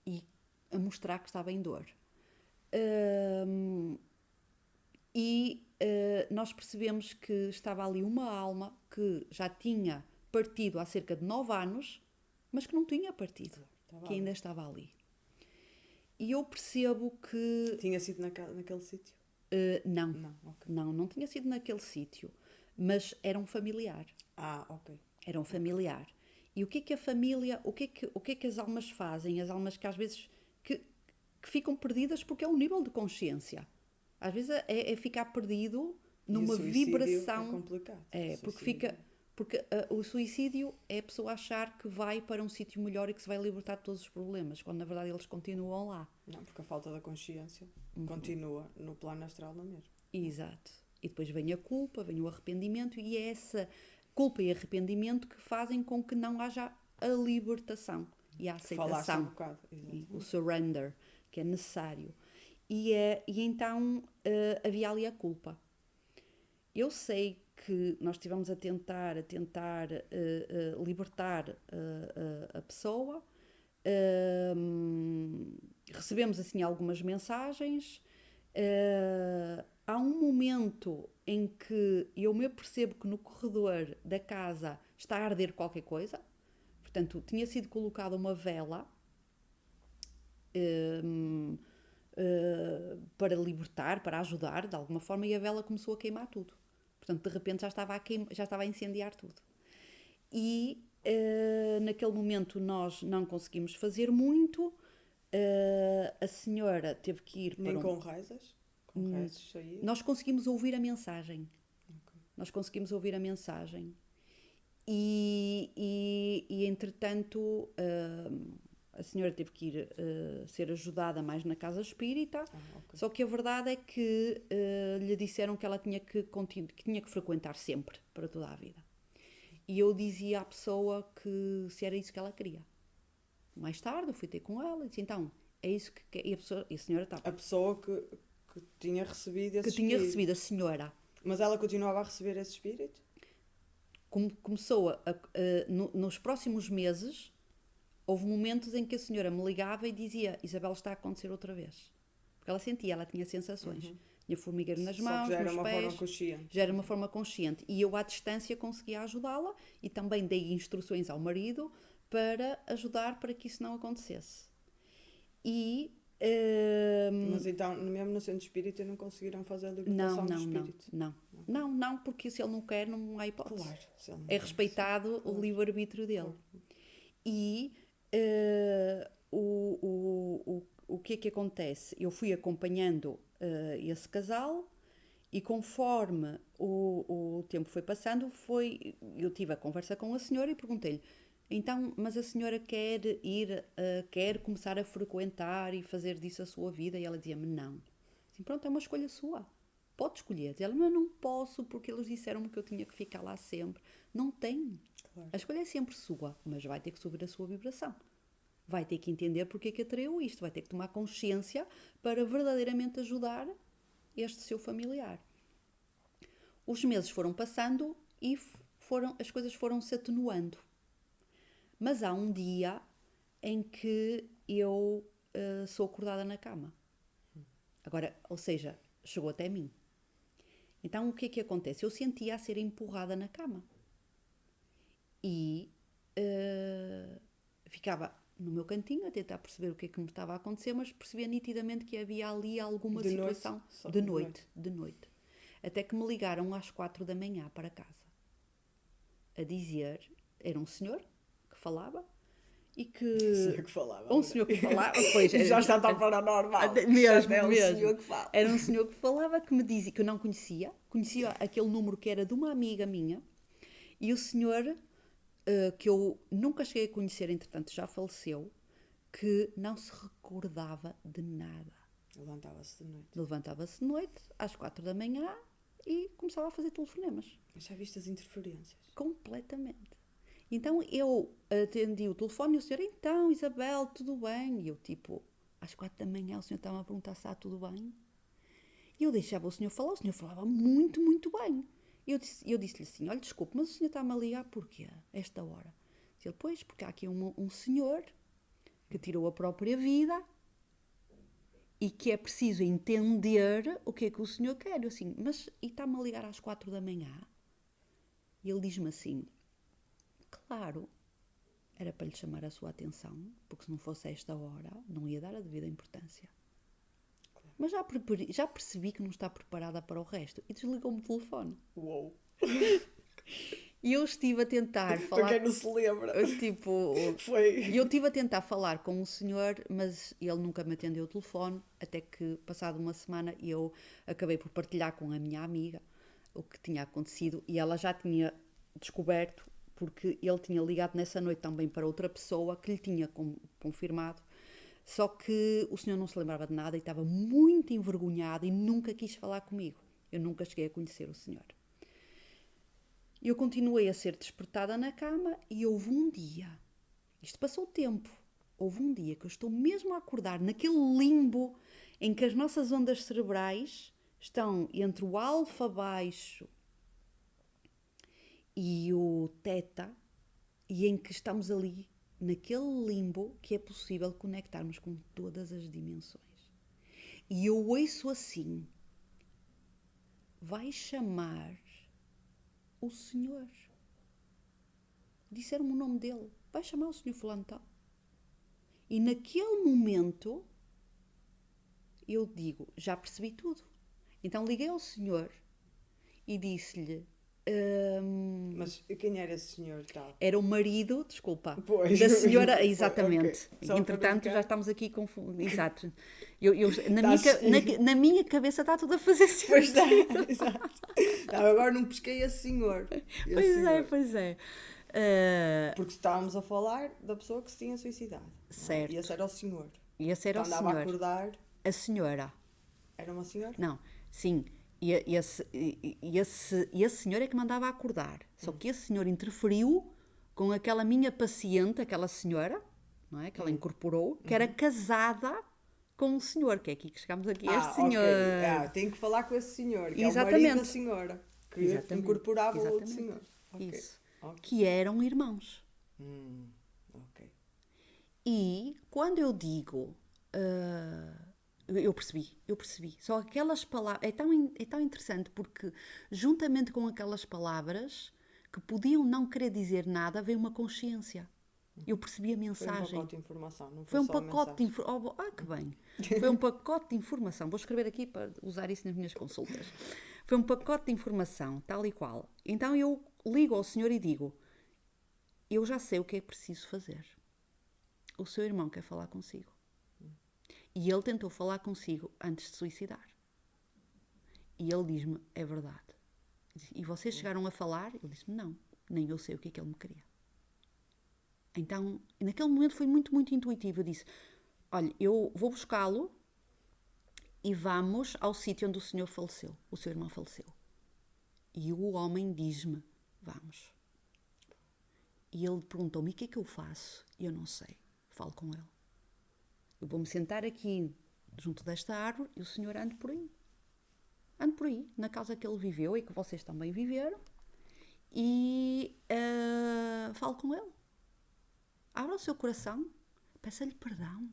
e a mostrar que estava em dor. Nós percebemos que estava ali uma alma que já tinha partido há cerca de 9 anos, mas que não tinha partido, que ainda estava ali. E eu percebo que... Tinha sido naquele sítio? Não. Okay. Não tinha sido naquele sítio, mas era um familiar. Ok. Era um familiar. E o que é que a família, o que é que as almas fazem? As almas que às vezes que ficam perdidas porque é um nível de consciência. Às vezes é ficar perdido numa vibração. É complicado. Porque o suicídio é a pessoa achar que vai para um sítio melhor e que se vai libertar de todos os problemas, quando na verdade eles continuam lá. Não, porque a falta da consciência continua no plano astral na mesma. Exato. E depois vem a culpa, vem o arrependimento, e é essa culpa e arrependimento que fazem com que não haja a libertação e a aceitação. Falaste um bocado. O surrender, que é necessário. E então havia ali a culpa. Eu sei que nós estivemos a tentar libertar a pessoa, recebemos assim algumas mensagens, há um momento em que eu me apercebo que no corredor da casa está a arder qualquer coisa, portanto tinha sido colocada uma vela para libertar, para ajudar de alguma forma, e a vela começou a queimar tudo. Portanto, de repente já estava a incendiar tudo. E naquele momento nós não conseguimos fazer muito. A senhora teve que ir para... Nem com raizas? Com raizes saía? Nós conseguimos ouvir a mensagem. Okay. Nós conseguimos ouvir a mensagem. E entretanto, a senhora teve que ir ser ajudada mais na casa espírita. Okay. Só que a verdade é que lhe disseram que ela tinha que tinha que frequentar sempre, para toda a vida. E eu dizia à pessoa que se era isso que ela queria. Mais tarde eu fui ter com ela e disse, então, é isso que quer. E a senhora estava... A pessoa que tinha recebido esse Que tinha espírito. recebido, a senhora. Mas ela continuava a receber esse espírito? Começou nos próximos meses, houve momentos em que a senhora me ligava e dizia, Isabel, está a acontecer outra vez. Porque ela sentia, ela tinha sensações. Tinha formigueiro nas mãos, Só que já era nos uma pés. forma consciente. Já era uma forma consciente. E eu, à distância, conseguia ajudá-la e também dei instruções ao marido para ajudar para que isso não acontecesse. E... Mas então, mesmo no centro espírita, não conseguiram fazer a libertação do espírito? Não, porque se ele não quer, não há hipótese. Claro. Se ele não É quer, respeitado o livre-arbítrio dele. E o que é que acontece? Eu fui acompanhando esse casal e conforme o tempo foi passando, eu tive a conversa com a senhora e perguntei-lhe, então, mas a senhora quer quer começar a frequentar e fazer disso a sua vida? E ela dizia-me, não. Assim, pronto, é uma escolha sua. Pode escolher. Ela, mas não posso porque eles disseram-me que eu tinha que ficar lá sempre. Não tem. Claro. A escolha é sempre sua, mas vai ter que subir a sua vibração. Vai ter que entender porque é que atraiu isto. Vai ter que tomar consciência para verdadeiramente ajudar este seu familiar. Os meses foram passando e as coisas foram se atenuando. Mas há um dia em que eu sou acordada na cama. Agora, ou seja, chegou até mim. Então, o que é que acontece? Eu sentia a ser empurrada na cama. E ficava no meu cantinho a tentar perceber o que é que me estava a acontecer, mas percebia nitidamente que havia ali alguma situação. De noite. Até que me ligaram às 4 da manhã para casa. A dizer, era um senhor que falava e que... Um senhor que falava, pois... Já está tão paranormal. Mesmo. Um senhor que fala. Era um senhor que falava, que me dizia, que eu não conhecia aquele número que era de uma amiga minha, e o senhor, que eu nunca cheguei a conhecer, entretanto já faleceu, que não se recordava de nada. Levantava-se de noite, às 4 da manhã, e começava a fazer telefonemas. Mas já viste as interferências? Completamente. Então eu atendi o telefone e o senhor, então Isabel, tudo bem? E eu às 4 da manhã o senhor estava a perguntar se está tudo bem? E eu deixava o senhor falava muito, muito bem. E eu disse-lhe assim, olha, desculpe, mas o senhor está-me a ligar porquê? Esta hora? Disse ele, pois, porque há aqui um senhor que tirou a própria vida e que é preciso entender o que é que o senhor quer. Eu assim, mas e está-me a ligar às 4 da manhã? E ele diz-me assim, claro, era para lhe chamar a sua atenção, porque se não fosse esta hora, não ia dar a devida importância. Claro. Mas já percebi que não está preparada para o resto. E desligou-me o telefone. Uou! E eu estive a tentar falar... Para quem não se lembra. Eu estive a tentar falar com o senhor, mas ele nunca me atendeu o telefone, até que, passado uma semana, eu acabei por partilhar com a minha amiga o que tinha acontecido, e ela já tinha descoberto, porque ele tinha ligado nessa noite também para outra pessoa que lhe tinha confirmado, só que o senhor não se lembrava de nada e estava muito envergonhado e nunca quis falar comigo. Eu nunca cheguei a conhecer o senhor. Eu continuei a ser despertada na cama e houve um dia, isto passou tempo, houve um dia que eu estou mesmo a acordar naquele limbo em que as nossas ondas cerebrais estão entre o alfa baixo e o teta, e em que estamos ali naquele limbo que é possível conectarmos com todas as dimensões. E eu ouço assim, vai chamar o senhor. Disseram-me o nome dele, vai chamar o senhor fulano tal. E naquele momento eu digo, já percebi tudo. Então liguei ao senhor e disse-lhe... Mas quem era esse senhor tal? Era o marido, desculpa, pois. Da senhora, exatamente. Okay. Entretanto, já estamos aqui confundidos. Exato. Na minha cabeça está tudo a fazer sentido. Pois está, exato. Não, agora não pesquei esse senhor. Pois é. Porque estávamos a falar da pessoa que se tinha suicidado. Certo. E esse era o senhor. E esse era então, o andava senhor. a acordar. A senhora. Era uma senhora? Não, sim. Esse senhor é que mandava acordar. Só que esse senhor interferiu com aquela minha paciente, aquela senhora, não é? Que ela incorporou, que era casada com o senhor, que é aqui que chegamos aqui, este senhor. Ok. Tem que falar com esse senhor, que é o Exatamente. marido da senhora, que incorporava o outro Exatamente. senhor. Ok. Isso. Ok. Que eram irmãos. Ok. E quando eu digo, eu percebi. Só aquelas palavras, é tão interessante porque juntamente com aquelas palavras que podiam não querer dizer nada, veio uma consciência. Eu percebi a Foi um mensagem. pacote de informação, não Foi foi um só a pacote de mensagem. informação. Que bem! Foi um pacote de informação. Vou escrever aqui para usar isso nas minhas consultas. Foi um pacote de informação, tal e qual. Então eu ligo ao senhor e digo: eu já sei o que é preciso fazer. O seu irmão quer falar consigo. E ele tentou falar consigo antes de suicidar. E ele diz-me: é verdade. E vocês chegaram a falar? Ele disse-me: não, nem eu sei o que é que ele me queria. Então, naquele momento foi muito, muito intuitivo. Eu disse: olha, eu vou buscá-lo e vamos ao sítio onde o senhor faleceu, o seu irmão faleceu. E o homem diz-me: vamos. E ele perguntou-me: o que é que eu faço? E eu não sei. Falo com ele. Eu vou-me sentar aqui junto desta árvore e o senhor anda por aí. Ando por aí, na casa que ele viveu e que vocês também viveram, e falo com ele. Abra o seu coração, peça-lhe perdão,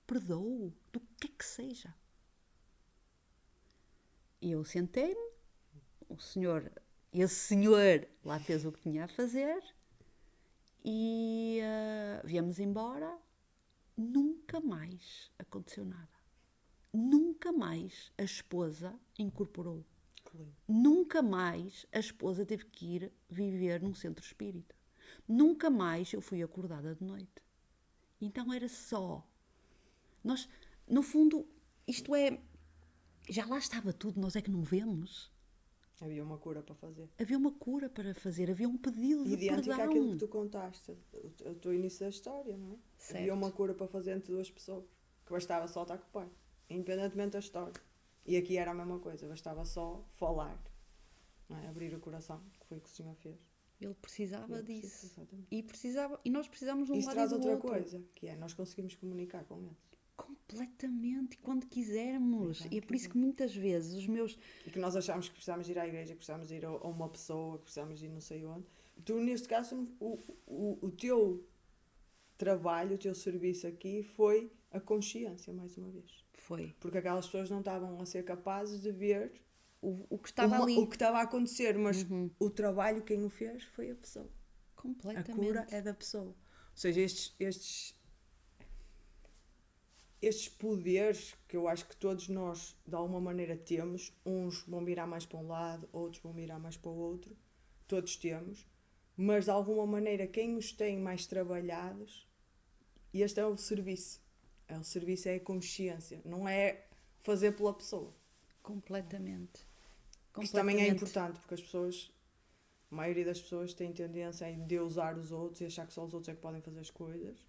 perdoe-o, do que seja. E eu sentei-me, esse senhor lá fez o que tinha a fazer, e viemos embora. Nunca mais aconteceu nada. Nunca mais a esposa incorporou. Nunca mais a esposa teve que ir viver num centro espírita. Nunca mais eu fui acordada de noite. Então era só. Nós, no fundo, isto é. Já lá estava tudo, nós é que não vemos. Havia uma cura para fazer. Havia uma cura para fazer, havia um pedido de Idêntico perdão. àquilo que tu contaste, o teu início da história, não é? Certo. Havia uma cura para fazer entre duas pessoas, que bastava só estar com o pai, independentemente da história. E aqui era a mesma coisa, bastava só falar, não é? Abrir o coração, que foi o que o senhor fez. Ele precisava Ele disso. exatamente. E nós precisamos de um Isso lado traz e do outra outro. coisa, que é nós conseguimos comunicar com eles. Completamente, quando quisermos. Exato, E é por isso que muitas vezes os meus... E que nós achamos que precisamos ir à igreja, que precisamos ir a uma pessoa, que precisamos ir não sei onde. Tu, neste caso, o teu trabalho, o teu serviço aqui foi a consciência, mais uma vez. Foi. Porque aquelas pessoas não estavam a ser capazes de ver O que estava ali. o que estava a acontecer, mas o trabalho, quem o fez, foi a pessoa. A Completamente. cura é da pessoa. Ou seja, estes poderes que eu acho que todos nós, de alguma maneira, temos, uns vão virar mais para um lado, outros vão virar mais para o outro, todos temos, mas de alguma maneira, quem os tem mais trabalhados, este é o serviço. O serviço é a consciência, não é fazer pela pessoa. Completamente. Isso também é importante, porque as pessoas, a maioria das pessoas tem tendência a endeusar os outros e achar que só os outros é que podem fazer as coisas,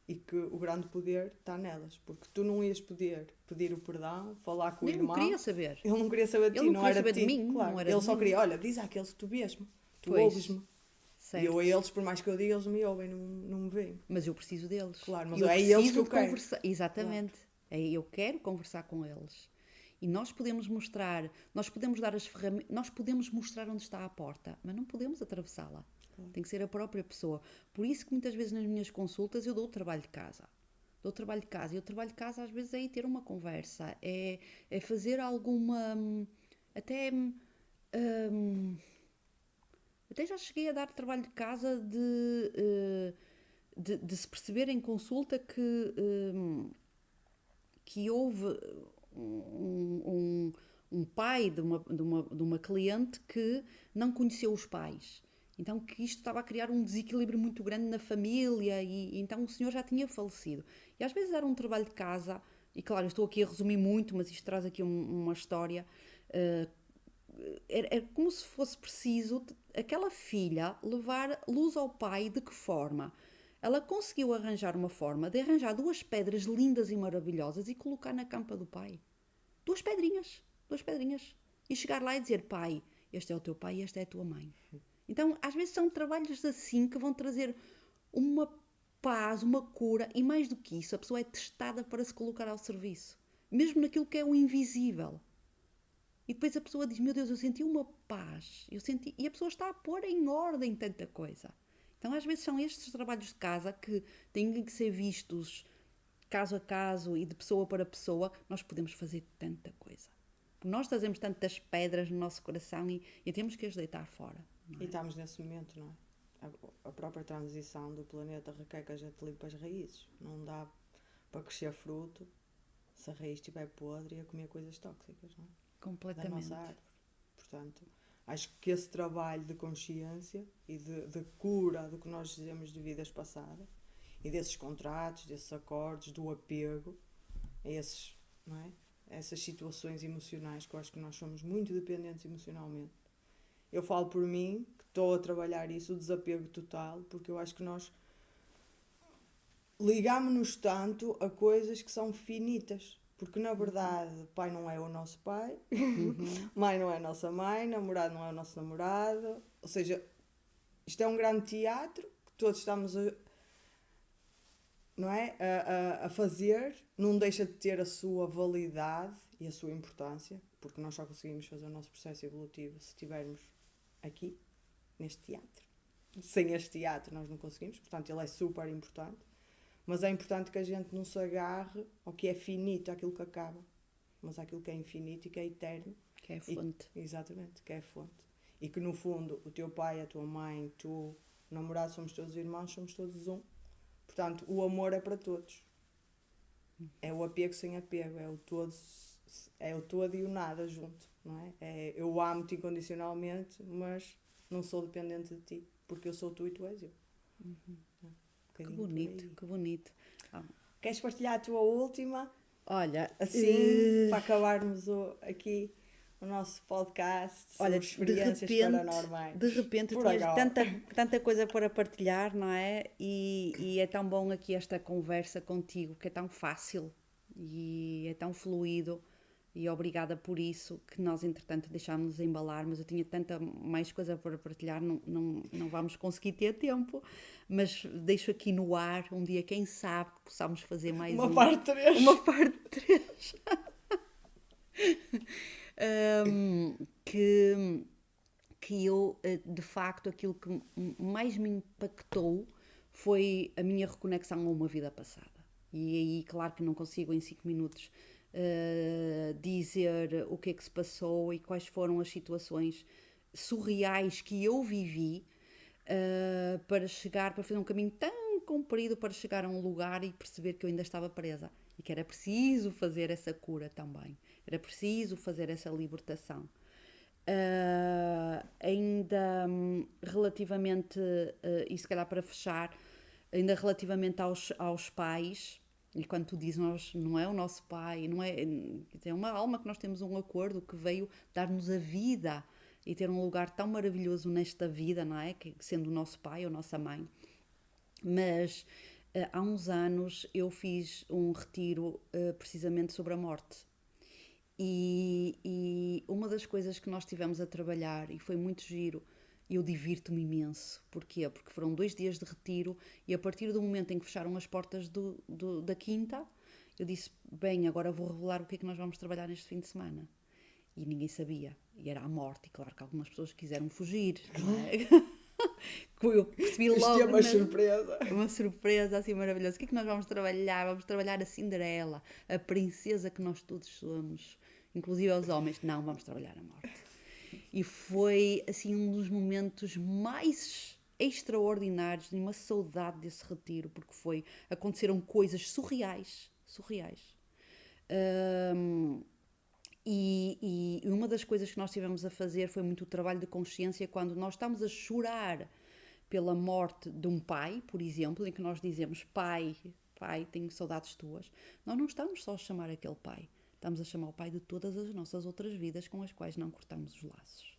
e que o grande poder está nelas, porque tu não ias poder pedir o perdão, falar com o Ele irmão. não queria saber. Ele não queria saber de Ele ti, não não queria era saber de ti. de mim, Claro. não era Ele de só mim. queria, olha, diz àqueles que tu vês-me, tu Pois. ouves-me. Certo. E eu a eles, por mais que eu diga, eles me ouvem, não me veem. Mas eu preciso deles. Claro, mas E eu é preciso eles que eu de quero. conversar. Exatamente. Eu quero conversar com eles. E nós podemos mostrar, nós podemos dar as ferramentas, nós podemos mostrar onde está a porta, mas não podemos atravessá-la. Claro. Tem que ser a própria pessoa. Por isso que muitas vezes nas minhas consultas eu dou o trabalho de casa. E o trabalho de casa às vezes é ir ter uma conversa, é fazer alguma... Até já cheguei a dar trabalho de casa de se perceber em consulta que houve um pai de uma cliente que não conheceu os pais. Então que isto estava a criar um desequilíbrio muito grande na família e então o senhor já tinha falecido. E às vezes era um trabalho de casa, e claro, eu estou aqui a resumir muito, mas isto traz aqui uma história. Era como se fosse preciso aquela filha levar luz ao pai. De que forma? Ela conseguiu arranjar uma forma de arranjar 2 pedras lindas e maravilhosas e colocar na campa do pai. 2 pedrinhas. e chegar lá e dizer, pai, este é o teu pai e esta é a tua mãe. Então, às vezes são trabalhos assim que vão trazer uma paz, uma cura, e mais do que isso, a pessoa é testada para se colocar ao serviço, mesmo naquilo que é o invisível. E depois a pessoa diz, meu Deus, eu senti uma paz, e a pessoa está a pôr em ordem tanta coisa. Então, às vezes são estes trabalhos de casa que têm que ser vistos caso a caso e de pessoa para pessoa. Nós podemos fazer tanta coisa. Porque nós trazemos tantas pedras no nosso coração e temos que as deitar fora. E estamos nesse momento, não é? A própria transição do planeta requer que a gente limpe as raízes. Não dá para crescer fruto se a raiz estiver podre e a comer coisas tóxicas, não é? Completamente. Da nossa árvore. Portanto, acho que esse trabalho de consciência e de cura do que nós dizemos de vidas passadas e desses contratos, desses acordos, do apego a esses, não é? A essas situações emocionais que eu acho que nós somos muito dependentes emocionalmente. Eu falo por mim, que estou a trabalhar isso, o desapego total, porque eu acho que nós ligamos-nos tanto a coisas que são finitas. Porque, na verdade, pai não é o nosso pai, mãe não é a nossa mãe, namorado não é o nosso namorado. Ou seja, isto é um grande teatro que todos estamos não é? a fazer. Não deixa de ter a sua validade e a sua importância, porque nós só conseguimos fazer o nosso processo evolutivo se estivermos aqui, neste teatro. Sem este teatro nós não conseguimos, portanto ele é super importante. Mas é importante que a gente não se agarre ao que é finito, àquilo que acaba, mas àquilo que é infinito e que é eterno. Que é a fonte. Exatamente, que é a fonte. E que no fundo o teu pai, a tua mãe, tu, o namorado, somos todos irmãos, somos todos um. Portanto, o amor é para todos. É o apego sem apego, é o todo e o nada junto, não é? Eu amo-te incondicionalmente, mas não sou dependente de ti, porque eu sou tu e tu és eu. Que bonito, que bonito. Queres partilhar a tua última? Olha, assim, para acabarmos aqui o nosso podcast sobre experiências paranormais. De repente tinhas tanta coisa para partilhar, não é? E é tão bom aqui esta conversa contigo, que é tão fácil e é tão fluido. E obrigada por isso, que nós entretanto deixámos-nos embalar, mas eu tinha tanta mais coisa para partilhar, não vamos conseguir ter tempo, mas deixo aqui no ar, um dia quem sabe que possamos fazer mais uma parte 3. Uma parte 3. Que eu, de facto, aquilo que mais me impactou foi a minha reconexão a uma vida passada. E aí, claro que não consigo em 5 minutos dizer o que é que se passou e quais foram as situações surreais que eu vivi para fazer um caminho tão comprido para chegar a um lugar e perceber que eu ainda estava presa e que era preciso fazer essa cura também, era preciso fazer essa libertação. Ainda relativamente, e se calhar para fechar, ainda relativamente aos pais. E quando tu dizes, nós, não é o nosso pai, não é uma alma que nós temos um acordo que veio dar-nos a vida e ter um lugar tão maravilhoso nesta vida, não é? Que, sendo o nosso pai ou nossa mãe. Mas há uns anos eu fiz um retiro precisamente sobre a morte. E uma das coisas que nós tivemos a trabalhar, e foi muito giro, eu divirto-me imenso. Porquê? Porque foram 2 dias de retiro e a partir do momento em que fecharam as portas da quinta, eu disse, bem, agora vou revelar o que é que nós vamos trabalhar neste fim de semana. E ninguém sabia. E era a morte. E claro que algumas pessoas quiseram fugir. Não é? Eu percebi logo. Isto é uma surpresa. Uma surpresa assim maravilhosa. O que é que nós vamos trabalhar? Vamos trabalhar a Cinderela, a princesa que nós todos somos. Inclusive aos homens. Não, vamos trabalhar a morte. E foi assim um dos momentos mais extraordinários, uma saudade desse retiro, porque aconteceram coisas surreais. E uma das coisas que nós tivemos a fazer foi muito o trabalho de consciência quando nós estamos a chorar pela morte de um pai, por exemplo, em que nós dizemos, pai, tenho saudades tuas. Nós não estamos só a chamar aquele pai. Estamos a chamar o pai de todas as nossas outras vidas com as quais não cortamos os laços.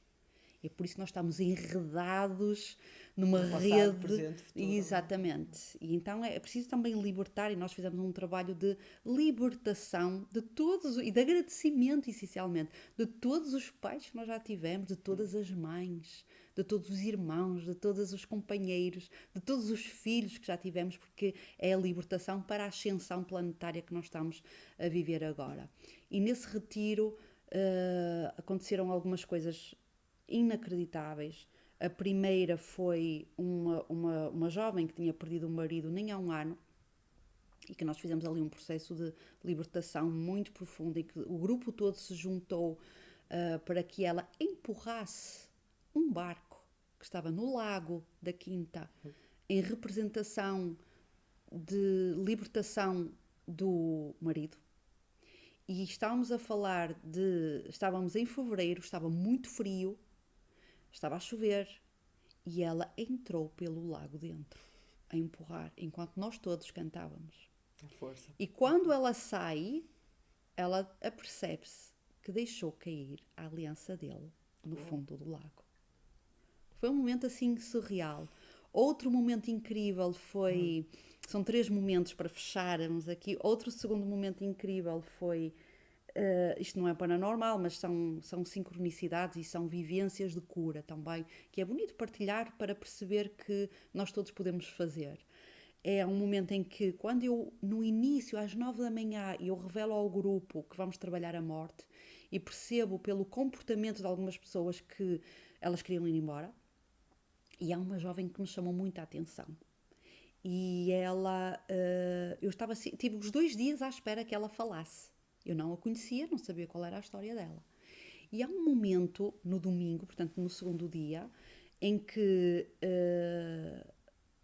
É por isso que nós estamos enredados numa No passado, rede. presente, futuro. Exatamente. E então é preciso também libertar, e nós fizemos um trabalho de libertação de todos, e de agradecimento, essencialmente, de todos os pais que nós já tivemos, de todas as mães, de todos os irmãos, de todos os companheiros, de todos os filhos que já tivemos, porque é a libertação para a ascensão planetária que nós estamos a viver agora. E nesse retiro aconteceram algumas coisas inacreditáveis. A primeira foi uma jovem que tinha perdido o marido nem há um ano, e que nós fizemos ali um processo de libertação muito profundo, e que o grupo todo se juntou para que ela empurrasse um barco que estava no lago da Quinta em representação de libertação do marido. E estávamos em fevereiro, estava muito frio, estava a chover, e ela entrou pelo lago dentro, a empurrar, enquanto nós todos cantávamos. A força. E quando ela sai, ela apercebe-se que deixou cair a aliança dele no fundo do lago. Foi um momento assim surreal. Outro momento incrível foi... São 3 momentos para fecharmos aqui. Outro segundo momento incrível foi... isto não é paranormal, mas são sincronicidades e são vivências de cura também, que é bonito partilhar para perceber que nós todos podemos fazer. É um momento em que, quando eu, no início, às 9 da manhã, eu revelo ao grupo que vamos trabalhar a morte, e percebo pelo comportamento de algumas pessoas que elas queriam ir embora, e há uma jovem que me chamou muita atenção. E ela, tive os 2 dias à espera que ela falasse. Eu não a conhecia, não sabia qual era a história dela. E há um momento, no domingo, portanto no segundo dia, em que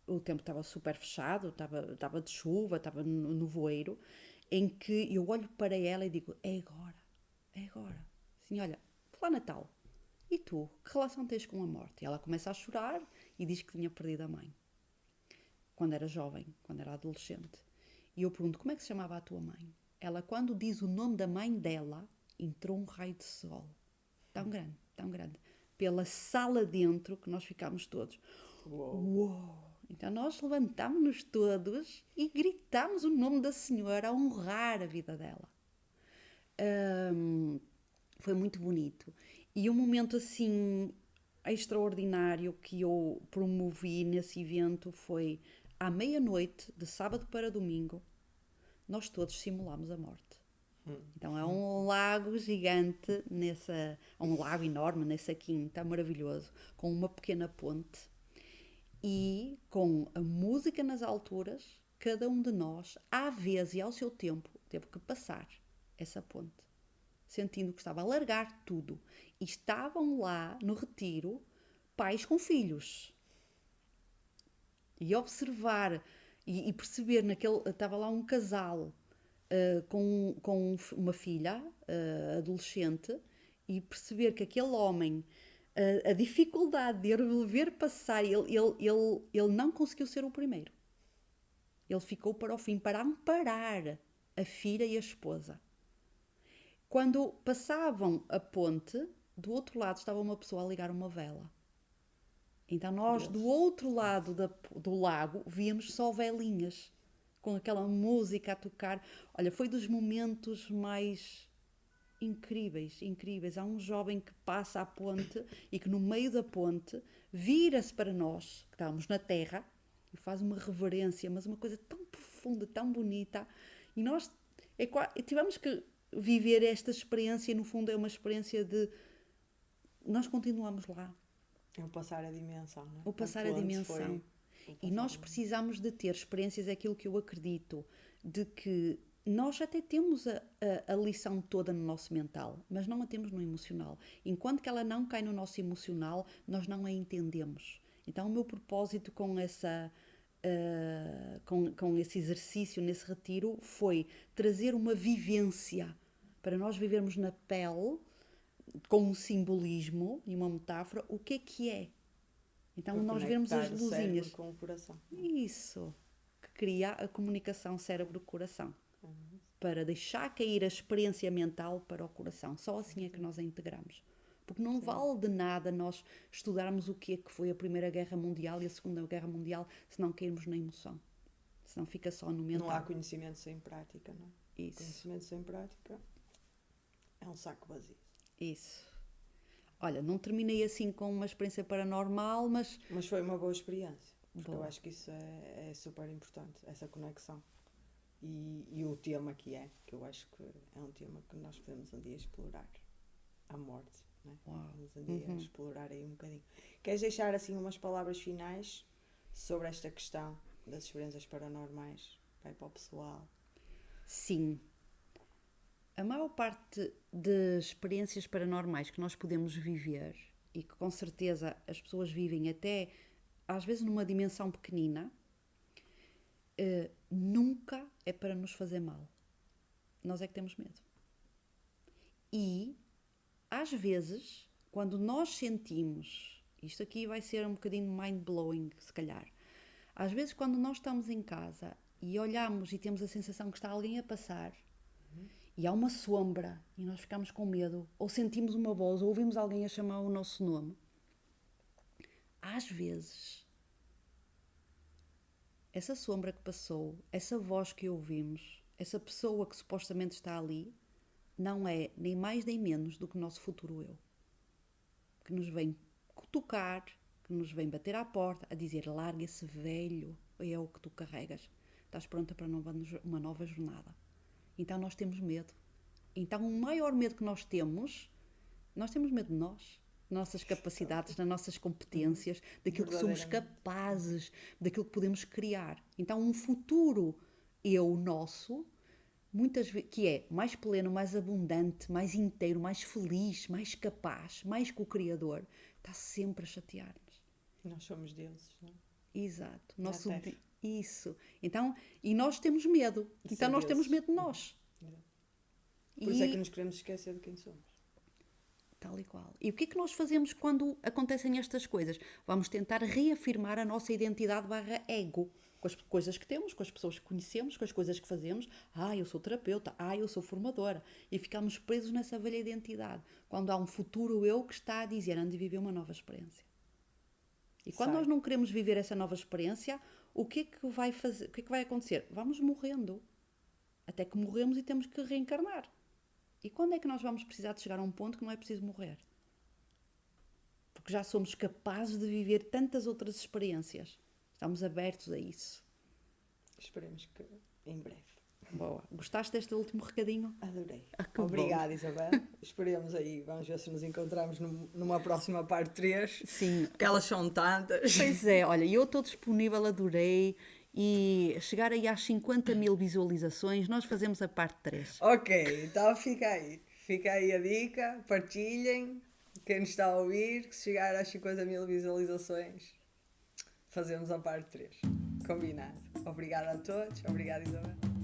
o tempo estava super fechado, estava de chuva, estava no voeiro, em que eu olho para ela e digo, é agora. Assim, olha, fulana tal, e tu, que relação tens com a morte? E ela começa a chorar e diz que tinha perdido a mãe, quando era jovem, quando era adolescente. E eu pergunto, como é que se chamava a tua mãe? Ela, quando diz o nome da mãe dela, entrou um raio de sol. Tão grande. Pela sala dentro, que nós ficámos todos. Uou! Então nós levantámos-nos todos e gritámos o nome da senhora a honrar a vida dela. Foi muito bonito. E um momento assim extraordinário que eu promovi nesse evento foi à meia-noite, de sábado para domingo, nós todos simulámos a morte. Então é um lago gigante, um lago enorme nessa quinta, maravilhoso, com uma pequena ponte, e com a música nas alturas, cada um de nós, à vez e ao seu tempo, teve que passar essa ponte, sentindo que estava a largar tudo. E estavam lá no retiro pais com filhos. E observar e perceber estava lá um casal com uma filha adolescente, e perceber que aquele homem, a dificuldade de ele ver passar, ele não conseguiu ser o primeiro. Ele ficou para o fim, para amparar a filha e a esposa. Quando passavam a ponte, do outro lado estava uma pessoa a ligar uma vela. Então nós, do outro lado do lago, víamos só velinhas, com aquela música a tocar. Olha, foi dos momentos mais incríveis. Há um jovem que passa a ponte e que no meio da ponte vira-se para nós, que estávamos na terra, e faz uma reverência, mas uma coisa tão profunda, tão bonita. E nós tivemos que viver esta experiência, e no fundo é uma experiência de... Nós continuamos lá. É o passar a dimensão, não é? O passar a dimensão. E nós precisamos de ter experiências, é aquilo que eu acredito, de que nós até temos a lição toda no nosso mental, mas não a temos no emocional. Enquanto que ela não cai no nosso emocional, nós não a entendemos. Então o meu propósito com esse exercício, nesse retiro, foi trazer uma vivência para nós vivermos na pele, com um simbolismo e uma metáfora, o que é. Então nós vemos as luzinhas. Com o coração. Isso, que cria a comunicação cérebro-coração. Para deixar cair a experiência mental para o coração. Só assim é que nós a integramos. Porque não vale de nada nós estudarmos o que é que foi a Primeira Guerra Mundial e a Segunda Guerra Mundial se não cairmos na emoção. Se não fica só no mental. Não há conhecimento sem prática, não é? Isso. Conhecimento sem prática é um saco vazio. Isso. Olha, não terminei assim com uma experiência paranormal, mas foi uma boa experiência. Porque Boa. eu acho que isso é super importante, essa conexão. E o tema que eu acho que é um tema que nós podemos um dia explorar. A morte, não é? Uau. Vamos um dia explorar aí um bocadinho. Queres deixar assim umas palavras finais sobre esta questão das experiências paranormais? Vai para o pessoal. sim. A maior parte das experiências paranormais que nós podemos viver e que com certeza as pessoas vivem até às vezes numa dimensão pequenina, nunca é para nos fazer mal. Nós é que temos medo. E às vezes, quando nós sentimos, isto aqui vai ser um bocadinho mind-blowing, se calhar. Às vezes, quando nós estamos em casa e olhamos e temos a sensação que está alguém a passar e há uma sombra e nós ficamos com medo, ou sentimos uma voz, ou ouvimos alguém a chamar o nosso nome, às vezes, essa sombra que passou, essa voz que ouvimos, essa pessoa que supostamente está ali, não é nem mais nem menos do que o nosso futuro eu. Que nos vem tocar, que nos vem bater à porta, a dizer: larga esse velho, é o que tu carregas. Estás pronta para uma nova jornada. Então nós temos medo. Então o maior medo que nós temos medo de nós. Nossas capacidades, das nossas competências, daquilo que somos capazes, daquilo que podemos criar. Então um futuro eu nosso, muitas vezes, que é mais pleno, mais abundante, mais inteiro, mais feliz, mais capaz, mais co-criador, está sempre a chatear-nos. Nós somos deuses, não é? Exato. Isso. Então, e nós temos medo. Então nós temos medo de nós. Por isso é que nos queremos esquecer de quem somos. Tal e qual. E o que é que nós fazemos quando acontecem estas coisas? Vamos tentar reafirmar a nossa identidade /ego. Com as coisas que temos, com as pessoas que conhecemos, com as coisas que fazemos. Eu sou terapeuta, eu sou formadora. E ficamos presos nessa velha identidade. Quando há um futuro eu que está a dizer: ande viver uma nova experiência. E quando nós não queremos viver essa nova experiência, o que é que vai fazer? O que é que vai acontecer? Vamos morrendo. Até que morremos e temos que reencarnar. E quando é que nós vamos precisar de chegar a um ponto que não é preciso morrer? Porque já somos capazes de viver tantas outras experiências. Estamos abertos a isso. Esperemos que em breve. Boa. Gostaste deste último recadinho? Adorei. Que Obrigada, Isabel. Esperemos aí. Vamos ver se nos encontramos numa próxima parte 3. Sim. Porque elas são tantas. Pois é, olha, eu estou disponível, adorei. E chegar aí às 50.000 visualizações, nós fazemos a parte 3. Ok, então fica aí. Fica aí a dica. Partilhem. Quem nos está a ouvir, que se chegar às 50.000 visualizações, fazemos a parte 3. Combinado. Obrigada a todos. Obrigada, Isabel.